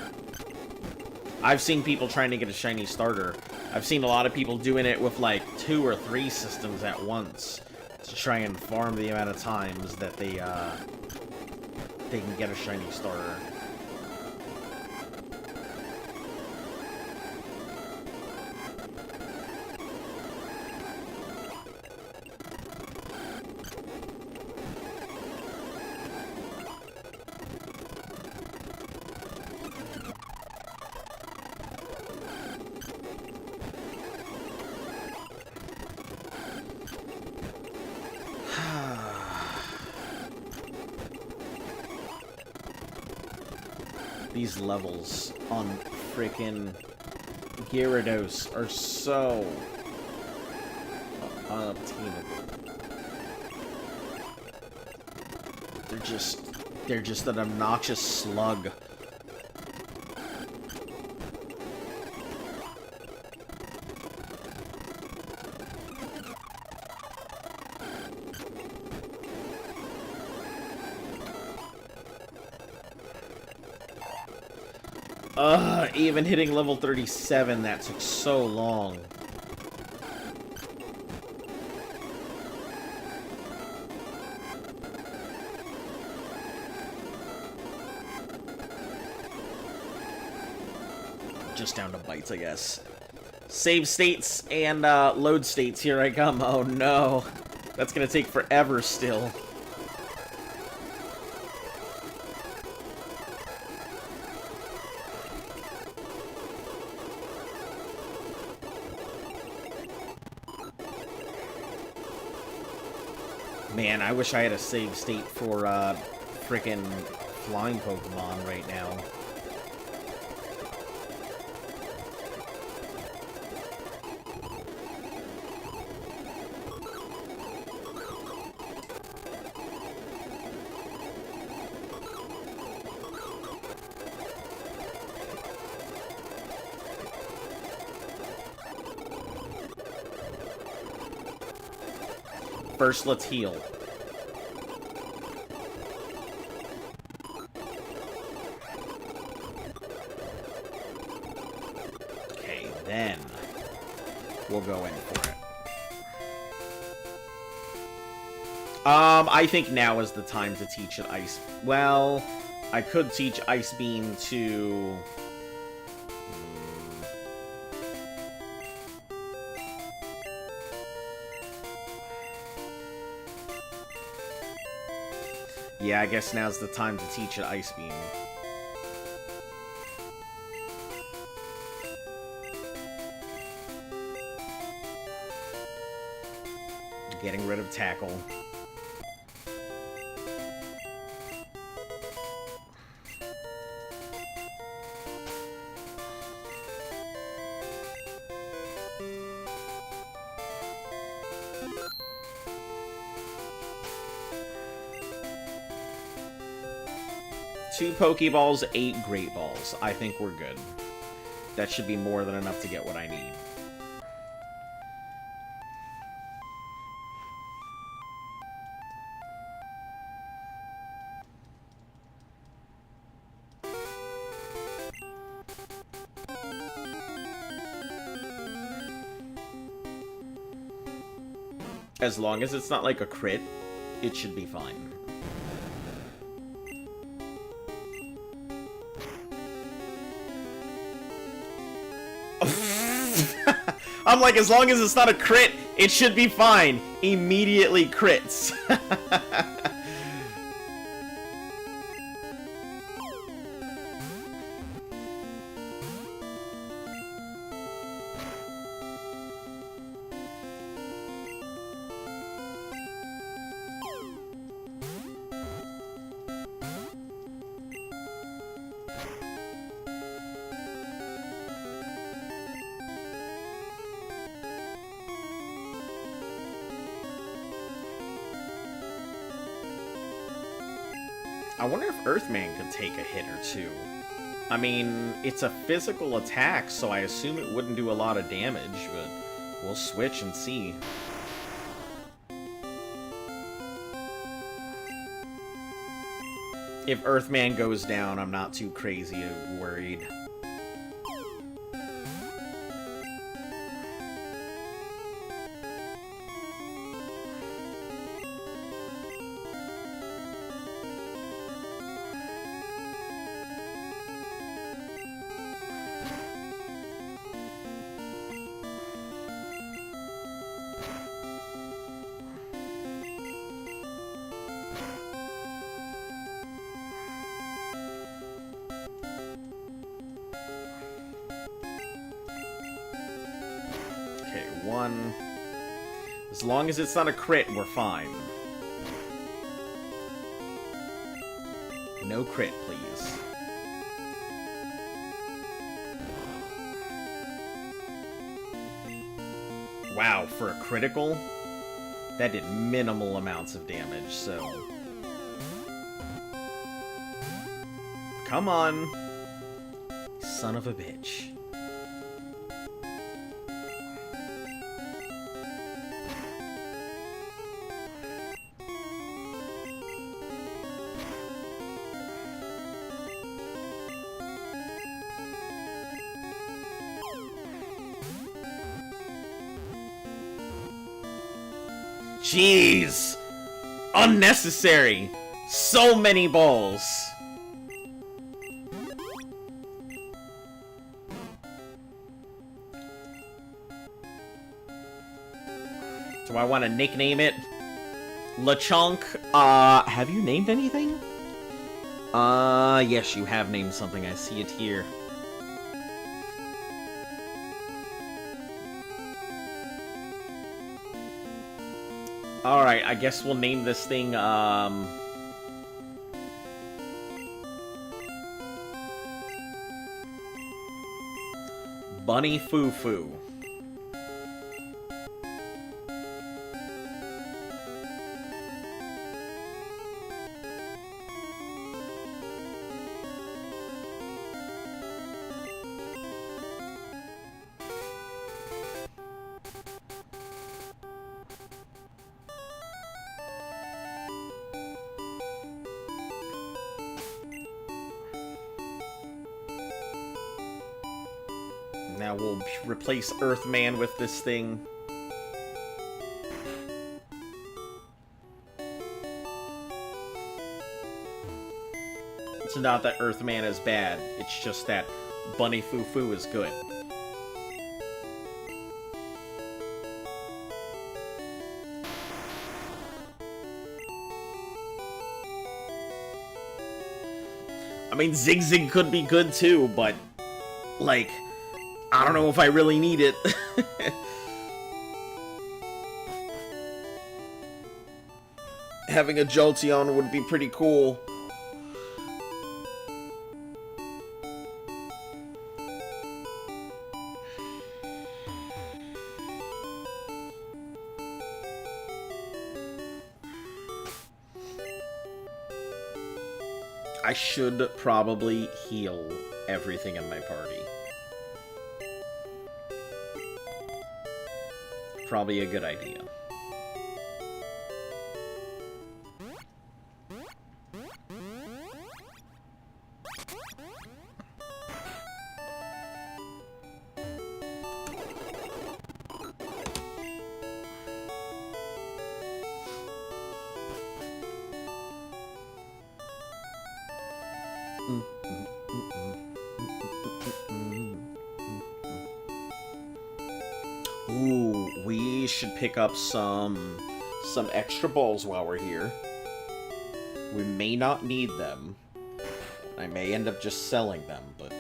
I've seen people trying to get a shiny starter. I've seen a lot of people doing it with like 2 or 3 systems at once to try and farm the amount of times that they can get a shiny starter. These levels on frickin' Gyarados are so unobtainable. They're just an obnoxious slug. Even hitting level 37, that took so long. Just down to bites, I guess. Save states and load states, here I come. Oh no. That's gonna take forever still. Man, I wish I had a save state for, frickin' flying Pokemon right now. First, let's heal. Okay, then we'll go in for it. I think now is the time to teach an Ice... Well, I could teach Ice Beam to... Yeah, I guess now's the time to teach an Ice Beam. Getting rid of Tackle. Two Pokeballs, 8 Great Balls. I think we're good. That should be more than enough to get what I need. As long as it's not like a crit, it should be fine. I'm like, as long as it's not a crit, it should be fine. Immediately crits. I wonder if Earthman could take a hit or two. I mean, it's a physical attack, so I assume it wouldn't do a lot of damage, but we'll switch and see. If Earthman goes down, I'm not too crazy worried. One. As long as it's not a crit, we're fine. No crit, please. Wow, for a critical? That did minimal amounts of damage, so... Come on! Son of a bitch. Jeez! Unnecessary! So many balls! Do I want to nickname it? LeChonk, have you named anything? Yes, you have named something. I see it here. Alright, I guess we'll name this thing, Bunny Foo Foo. Now we'll replace Earthman with this thing. It's not that Earthman is bad, it's just that Bunny Foo Foo is good. I mean, Zig Zig could be good too, but, like... I don't know if I really need it. Having a Jolteon would be pretty cool. I should probably heal everything in my party. Probably a good idea. Ooh, we should pick up some extra balls while we're here. We may not need them. I may end up just selling them, but...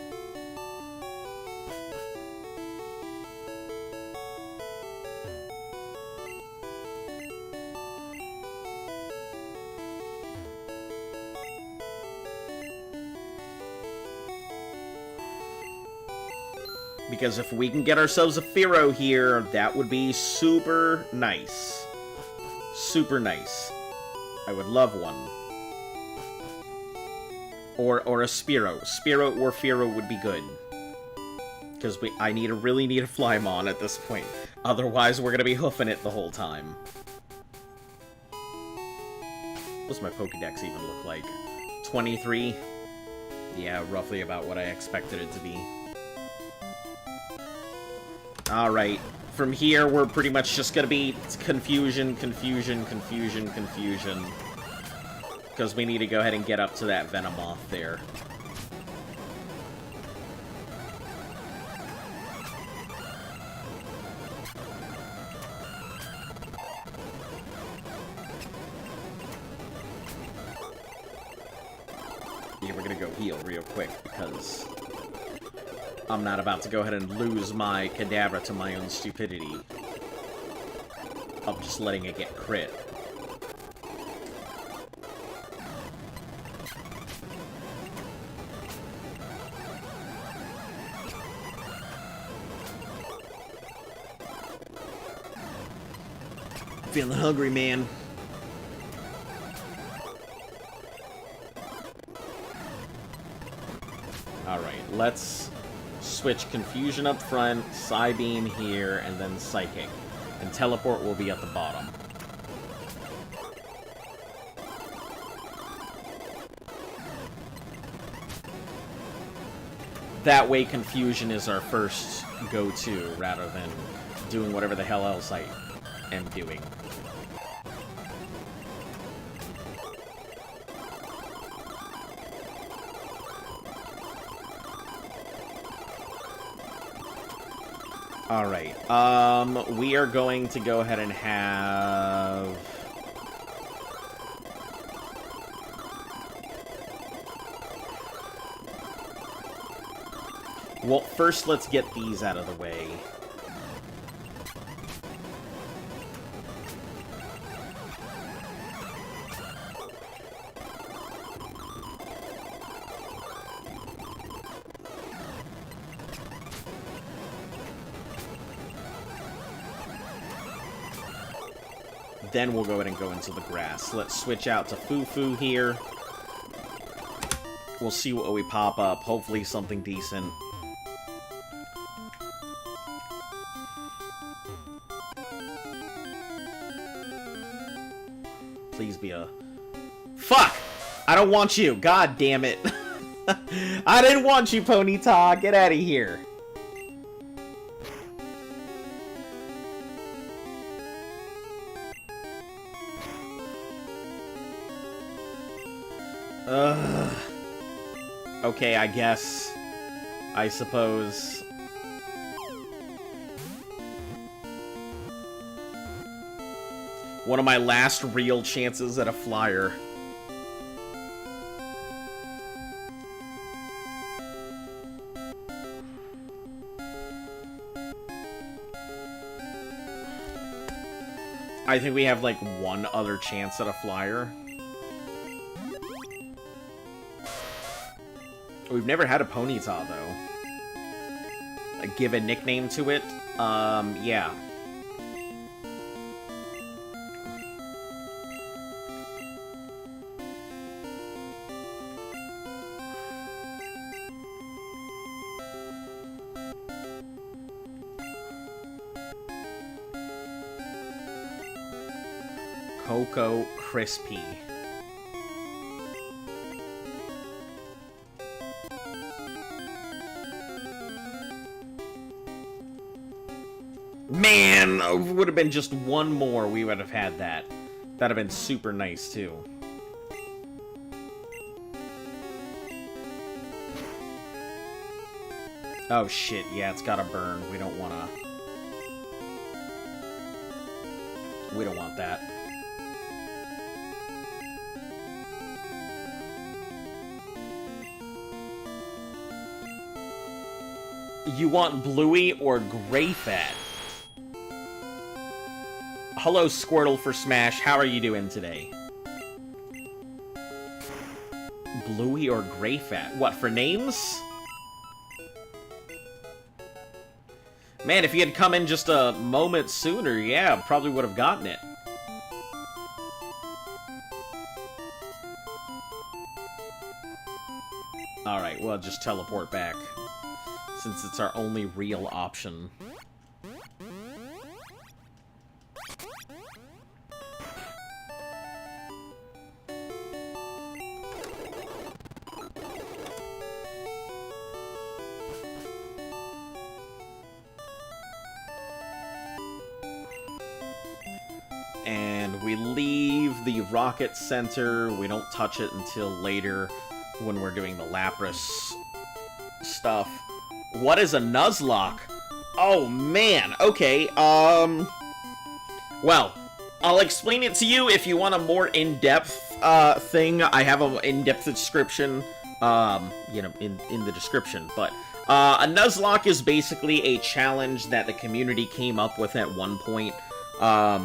Because if we can get ourselves a Pharaoh here, that would be super nice. Super nice. I would love one. Or a Spearow. Spearow or Pharaoh would be good. Because I really need a Flymon at this point. Otherwise, we're gonna be hoofing it the whole time. What's my Pokédex even look like? 23? Yeah, roughly about what I expected it to be. Alright, from here we're pretty much just gonna be confusion, confusion, confusion, confusion. Because we need to go ahead and get up to that Venomoth there. Yeah, we're gonna go heal real quick because... I'm not about to go ahead and lose my Kadabra to my own stupidity of just letting it get crit. Feeling hungry, man. Alright, let's switch Confusion up front, Psybeam here, and then Psychic. And Teleport will be at the bottom. That way Confusion is our first go-to, rather than doing whatever the hell else I am doing. Alright, we are going to go ahead and have... Well, first let's get these out of the way. Then we'll go ahead and go into the grass. Let's switch out to Fufu here. We'll see what we pop up. Hopefully something decent. Please be a... Fuck! I don't want you! God damn it! I didn't want you, Ponyta! Get out of here! Ugh. Okay, I guess. I suppose. One of my last real chances at a flyer. I think we have, like, one other chance at a flyer. We've never had a Ponyta, though. Give a nickname to it? Yeah. Cocoa Crispy. Man, it would have been just one more, we would have had that. That'd have been super nice, too. Oh, shit, yeah, it's gotta burn. We don't wanna... We don't want that. You want Bluey or Gray Fat? Hello, Squirtle for Smash. How are you doing today? Bluey or Gray Fat? What, for names? Man, if you had come in just a moment sooner, yeah, probably would have gotten it. Alright, well, just teleport back. Since it's our only real option. And we leave the rocket center. We don't touch it until later when we're doing the Lapras stuff. What is a Nuzlocke? Oh, man. Okay, well, I'll explain it to you if you want a more in-depth, thing. I have an in-depth description, you know, in the description. But, a Nuzlocke is basically a challenge that the community came up with at one point. A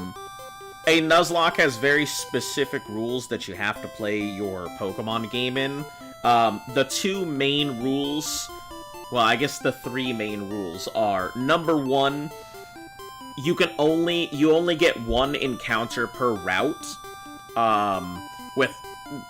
Nuzlocke has very specific rules that you have to play your Pokemon game in. The two main rules... Well, I guess the three main rules are, number one, you only get one encounter per route,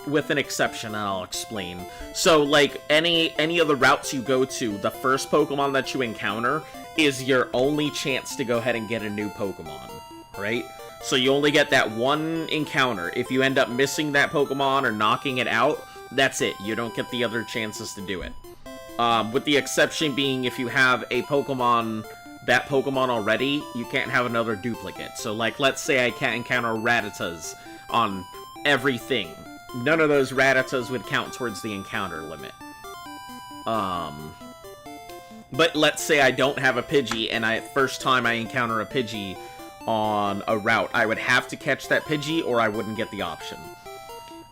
with an exception, and I'll explain. So, like, any of the routes you go to, the first Pokemon that you encounter is your only chance to go ahead and get a new Pokemon, right? So you only get that one encounter. If you end up missing that Pokemon or knocking it out, that's it. You don't get the other chances to do it. With the exception being if you have a Pokemon, that Pokemon already, you can't have another duplicate. So, like, let's say I can't encounter Rattatas on everything. None of those Rattatas would count towards the encounter limit. But let's say I don't have a Pidgey, and first time I encounter a Pidgey on a route, I would have to catch that Pidgey, or I wouldn't get the option.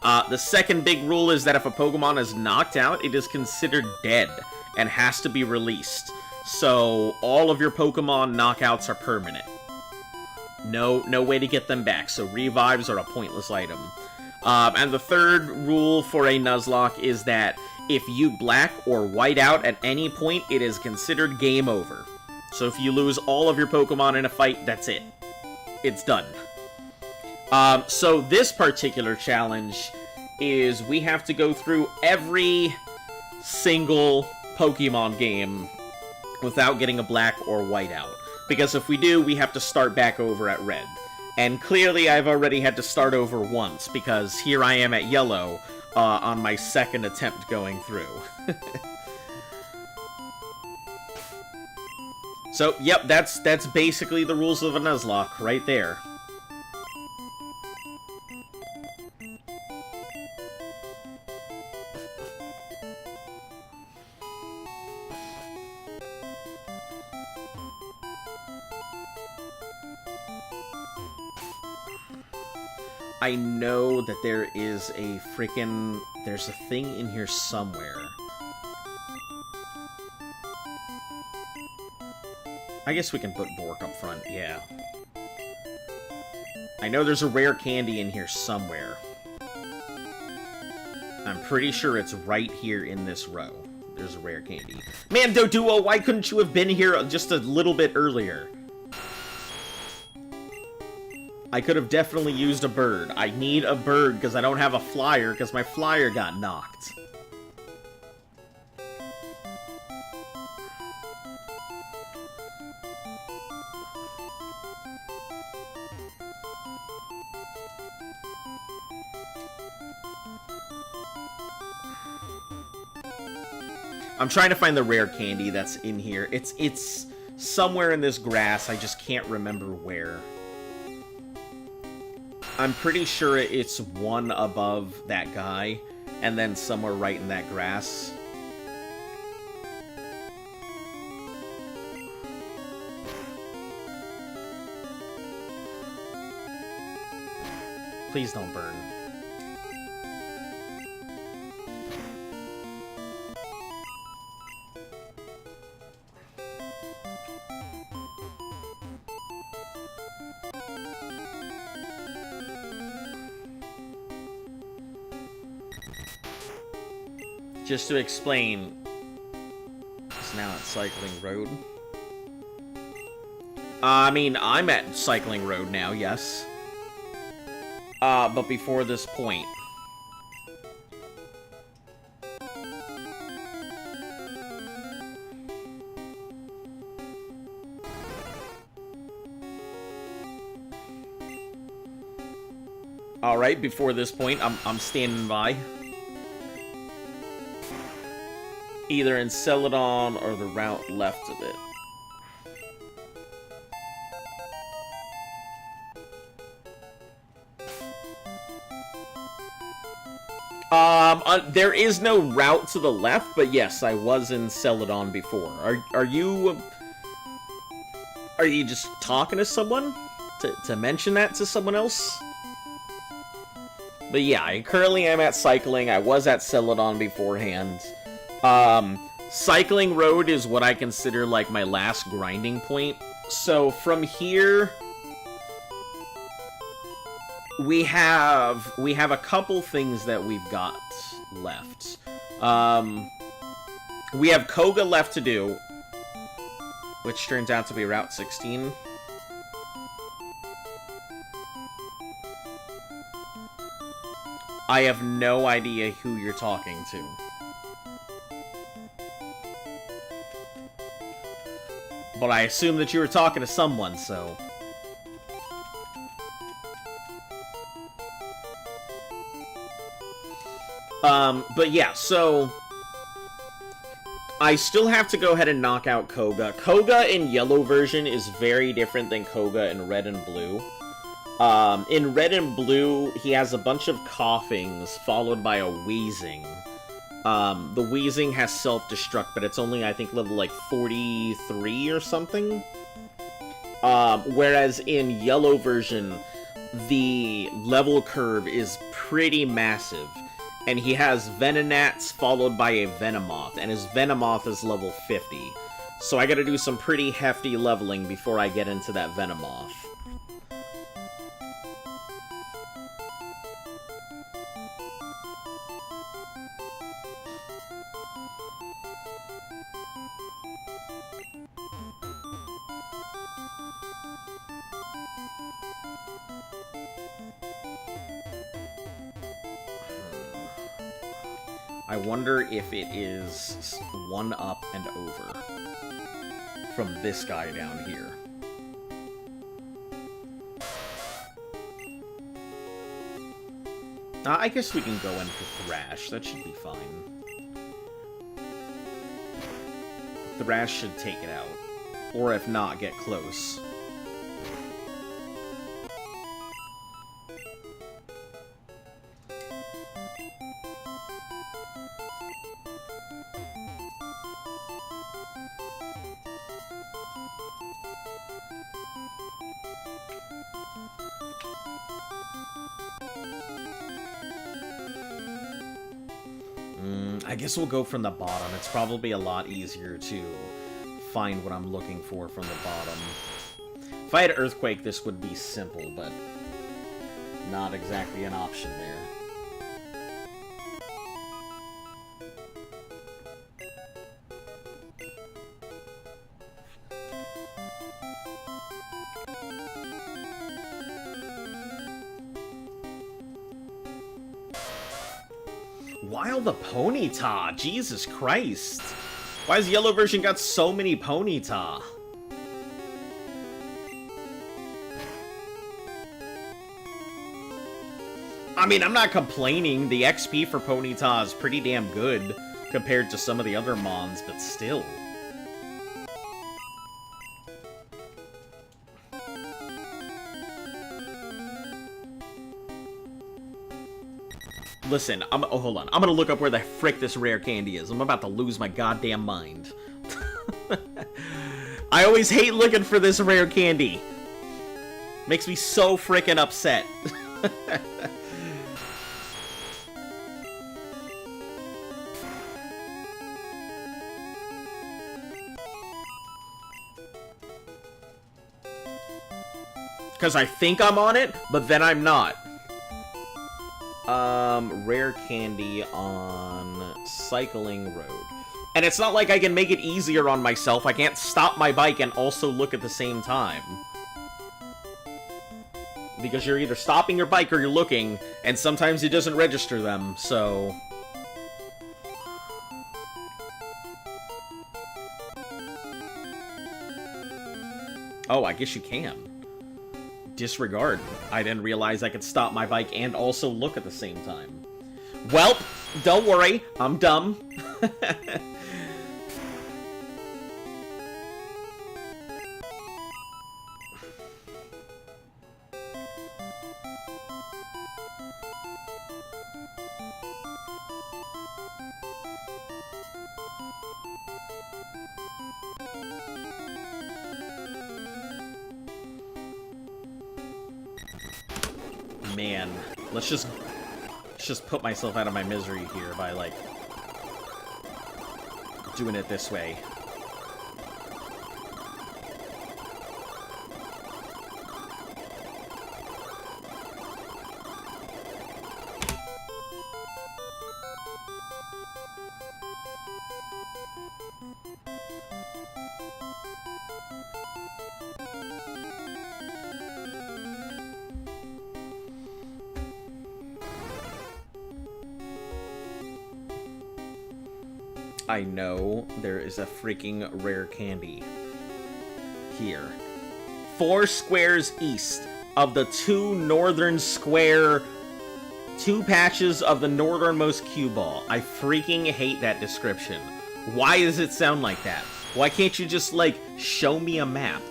The second big rule is that if a Pokemon is knocked out, it is considered dead, and has to be released. So, all of your Pokemon knockouts are permanent. No way to get them back, so revives are a pointless item. And the third rule for a Nuzlocke is that if you black or white out at any point, it is considered game over. So if you lose all of your Pokemon in a fight, that's it. It's done. So this particular challenge is we have to go through every single Pokemon game without getting a black or white out. Because if we do, we have to start back over at red. And clearly I've already had to start over once, because here I am at yellow on my second attempt going through. So, yep, that's basically the rules of a Nuzlocke right there. I know that there is a freaking... There's a thing in here somewhere. I guess we can put Bork up front, yeah. I know there's a rare candy in here somewhere. I'm pretty sure it's right here in this row. There's a rare candy. Man, Doduo, why couldn't you have been here just a little bit earlier? I could have definitely used a bird. I need a bird because I don't have a flyer because my flyer got knocked. I'm trying to find the rare candy that's in here. It's somewhere in this grass. I just can't remember where. I'm pretty sure it's one above that guy, and then somewhere right in that grass. Please don't burn. Just to explain, it's now at Cycling Road. I mean, I'm at Cycling Road now, yes. But before this point. Alright, before this point, I'm standing by. Either in Celadon or the route left of it. There is no route to the left, but yes, I was in Celadon before. Are you just talking to someone? To mention that to someone else? But yeah, I currently am at Cycling. I was at Celadon beforehand. Cycling Road is what I consider like my last grinding point. So from here, we have a couple things that we've got left. We have Koga left to do, which turns out to be Route 16. I have no idea who you're talking to. But I assume that you were talking to someone, so... But yeah, so... I still have to go ahead and knock out Koga. Koga in yellow version is very different than Koga in red and blue. In red and blue, he has a bunch of coughings, followed by a wheezing. The wheezing has self-destruct, but it's only, I think, level, like, 43 or something. Whereas in yellow version, the level curve is pretty massive. And he has Venonats followed by a Venomoth, and his Venomoth is level 50. So I gotta do some pretty hefty leveling before I get into that Venomoth. I wonder if it is 1 up and over from this guy down here. I guess we can go in for Thrash. That should be fine. Thrash should take it out. Or if not, get close. I guess we'll go from the bottom. It's probably a lot easier to find what I'm looking for from the bottom. If I had Earthquake, this would be simple, but not exactly an option there. While the Ponyta! Jesus Christ! Why has yellow version got so many Ponyta? I mean, I'm not complaining. The XP for Ponyta is pretty damn good compared to some of the other mons, but still. Listen, oh, hold on. I'm gonna look up where the frick this rare candy is. I'm about to lose my goddamn mind. I always hate looking for this rare candy. Makes me so frickin' upset. Because I think I'm on it, but then I'm not. Rare candy on Cycling Road. And it's not like I can make it easier on myself. I can't stop my bike and also look at the same time. Because you're either stopping your bike or you're looking, and sometimes it doesn't register them, so... Oh, I guess you can. Disregard. I didn't realize I could stop my bike and also look at the same time. Welp, don't worry, I'm dumb. Man, let's just put myself out of my misery here by, like, doing it this way. I know there is a freaking rare candy here. 4 squares east of the 2 northern square, 2 patches of the northernmost cue ball. I freaking hate that description. Why does it sound like that? Why can't you just, like, show me a map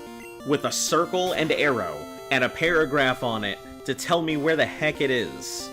with a circle and arrow and a paragraph on it to tell me where the heck it is?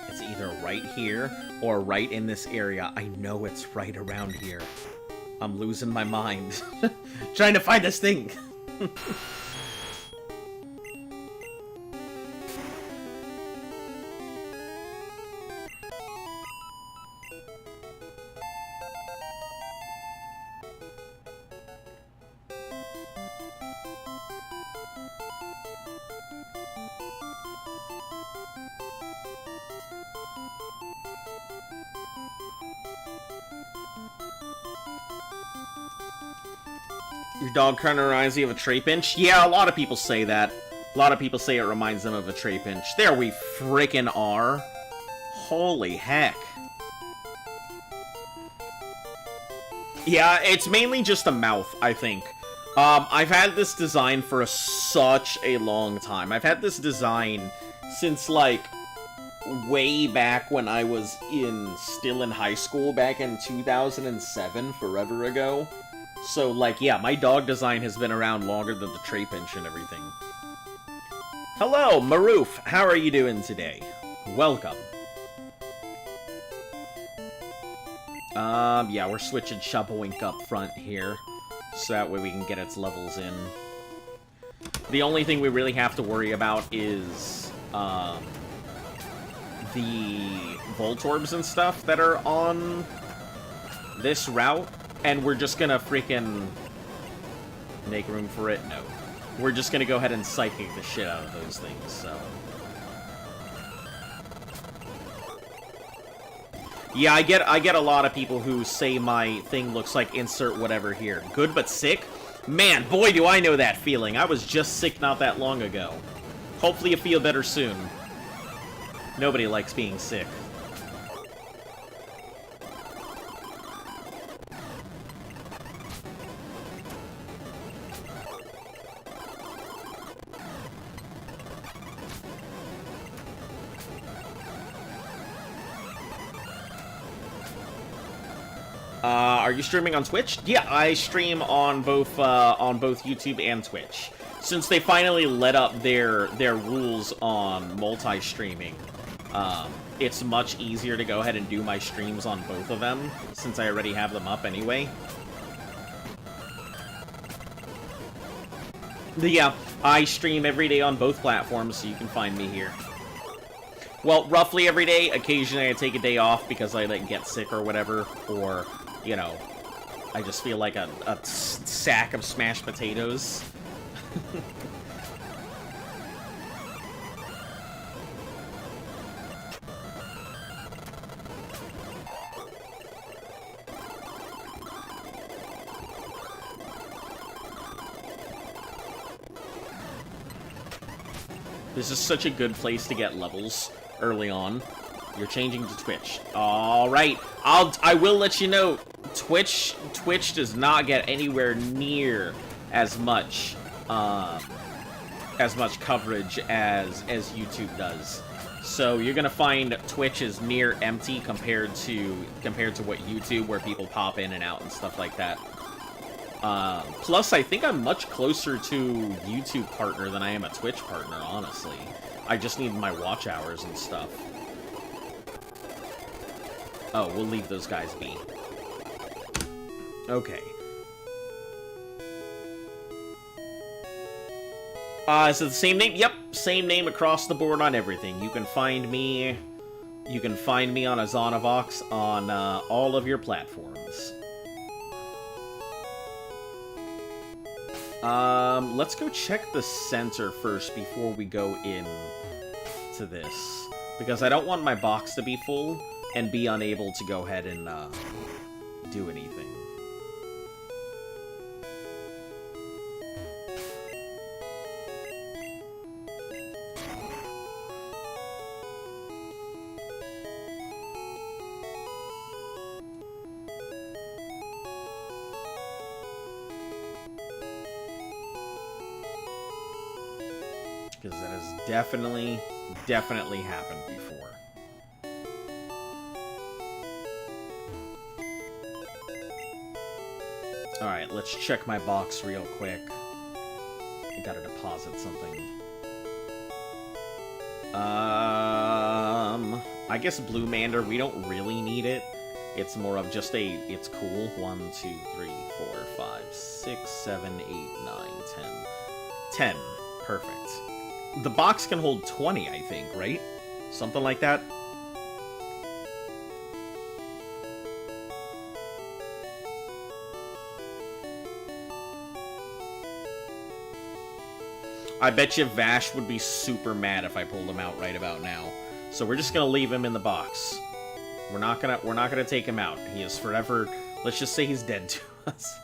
It's either right here or right in this area. I know it's right around here. I'm losing my mind. Trying to find this thing. Your dog kind of reminds you of a Trapinch? Yeah, a lot of people say that. A lot of people say it reminds them of a Trapinch. There we frickin' are. Holy heck. Yeah, it's mainly just the mouth, I think. I've had this design for such a long time. I've had this design since, like, way back when I was still in high school, back in 2007, forever ago. So, like, yeah, my dog design has been around longer than the Trapinch and everything. Hello, Maroof! How are you doing today? Welcome. Yeah, we're switching Shubwink up front here, so that way we can get its levels in. The only thing we really have to worry about is, the Voltorbs and stuff that are on this route. And we're just gonna freaking make room for it? No. We're just gonna go ahead and psychic the shit out of those things, so. Yeah, I get a lot of people who say my thing looks like insert whatever here. Good but sick? Man, boy do I know that feeling. I was just sick not that long ago. Hopefully you feel better soon. Nobody likes being sick. Are you streaming on Twitch? Yeah, I stream on both YouTube and Twitch. Since they finally let up their rules on multi-streaming, it's much easier to go ahead and do my streams on both of them, since I already have them up anyway. But yeah, I stream every day on both platforms, so you can find me here. Well, roughly every day. Occasionally I take a day off because I, like, get sick or whatever, or, you know, I just feel like a sack of smashed potatoes. This is such a good place to get levels early on. You're changing to Twitch. All right, I will let you know. Twitch does not get anywhere near as much coverage as YouTube does. So you're gonna find Twitch is near empty compared to what YouTube, where people pop in and out and stuff like that. Plus, I think I'm much closer to YouTube partner than I am a Twitch partner, honestly. I just need my watch hours and stuff. Oh, we'll leave those guys be. Okay. Is it the same name? Yep, same name across the board on everything. You can find me on Azanavox on all of your platforms. Let's go check the center first before we go in to this. Because I don't want my box to be full and be unable to go ahead and do anything. Because that has definitely happened before. Alright, let's check my box real quick. I gotta deposit something. I guess Blue Mander, we don't really need it. It's more of just it's cool. 1, 2, 3, 4, 5, 6, 7, 8, 9, 10. 10. Perfect. The box can hold 20, I think, right? Something like that. I bet you Vash would be super mad if I pulled him out right about now. So we're just gonna leave him in the box. We're not gonna take him out. He is forever. Let's just say he's dead to us.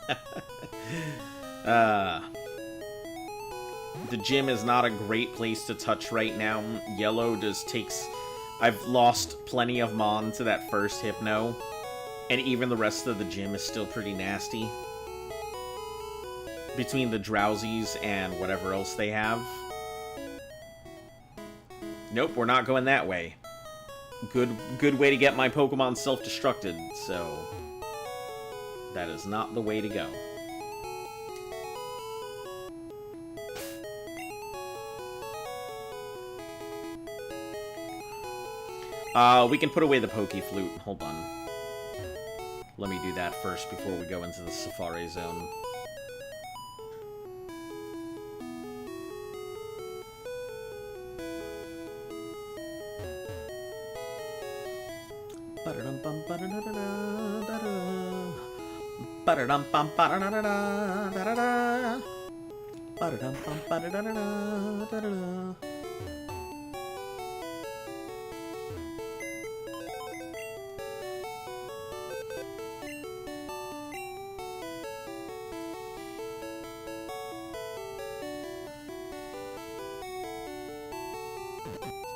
The gym is not a great place to touch right now. Yellow just takes... I've lost plenty of Mon to that first Hypno. And even the rest of the gym is still pretty nasty. Between the Drowsies and whatever else they have. Nope, we're not going that way. Good way to get my Pokemon self-destructed, so... that is not the way to go. We can put away the Pokeflute. Hold on. Let me do that first before we go into the Safari Zone.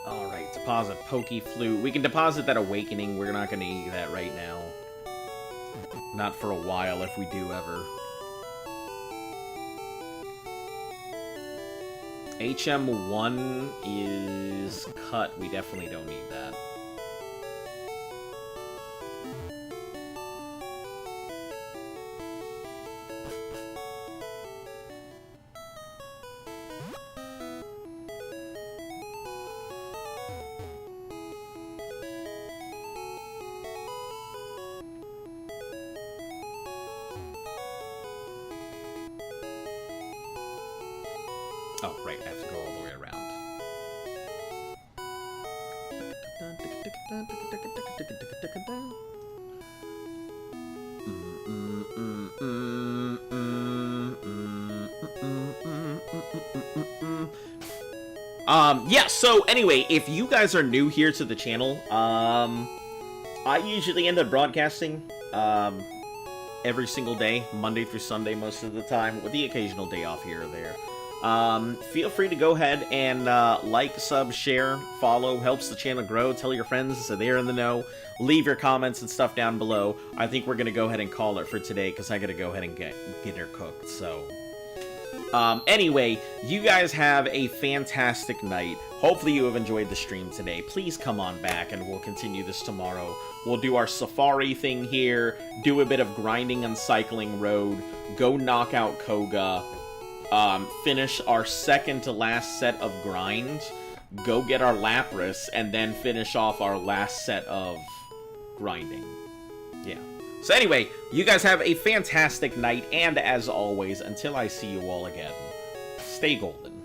Alright, deposit Pokeflute. We can deposit that Awakening. We're not going to need that right now. Not for a while, if we do ever. HM1 is cut. We definitely don't need that. Oh, right, I have to go all the way around. Yeah, so anyway, if you guys are new here to the channel, I usually end up broadcasting, every single day, Monday through Sunday most of the time, with the occasional day off here or there. Feel free to go ahead and like, sub, share, follow, helps the channel grow, tell your friends so they're in the know, leave your comments and stuff down below. I think we're going to go ahead and call it for today because I got to go ahead and get her cooked, so... anyway, you guys have a fantastic night. Hopefully you have enjoyed the stream today. Please come on back and we'll continue this tomorrow. We'll do our Safari thing here, do a bit of grinding and cycling road, go knock out Koga, finish our second to last set of grind, go get our Lapras, and then finish off our last set of grinding. Yeah. So anyway, you guys have a fantastic night, and as always, until I see you all again, stay golden.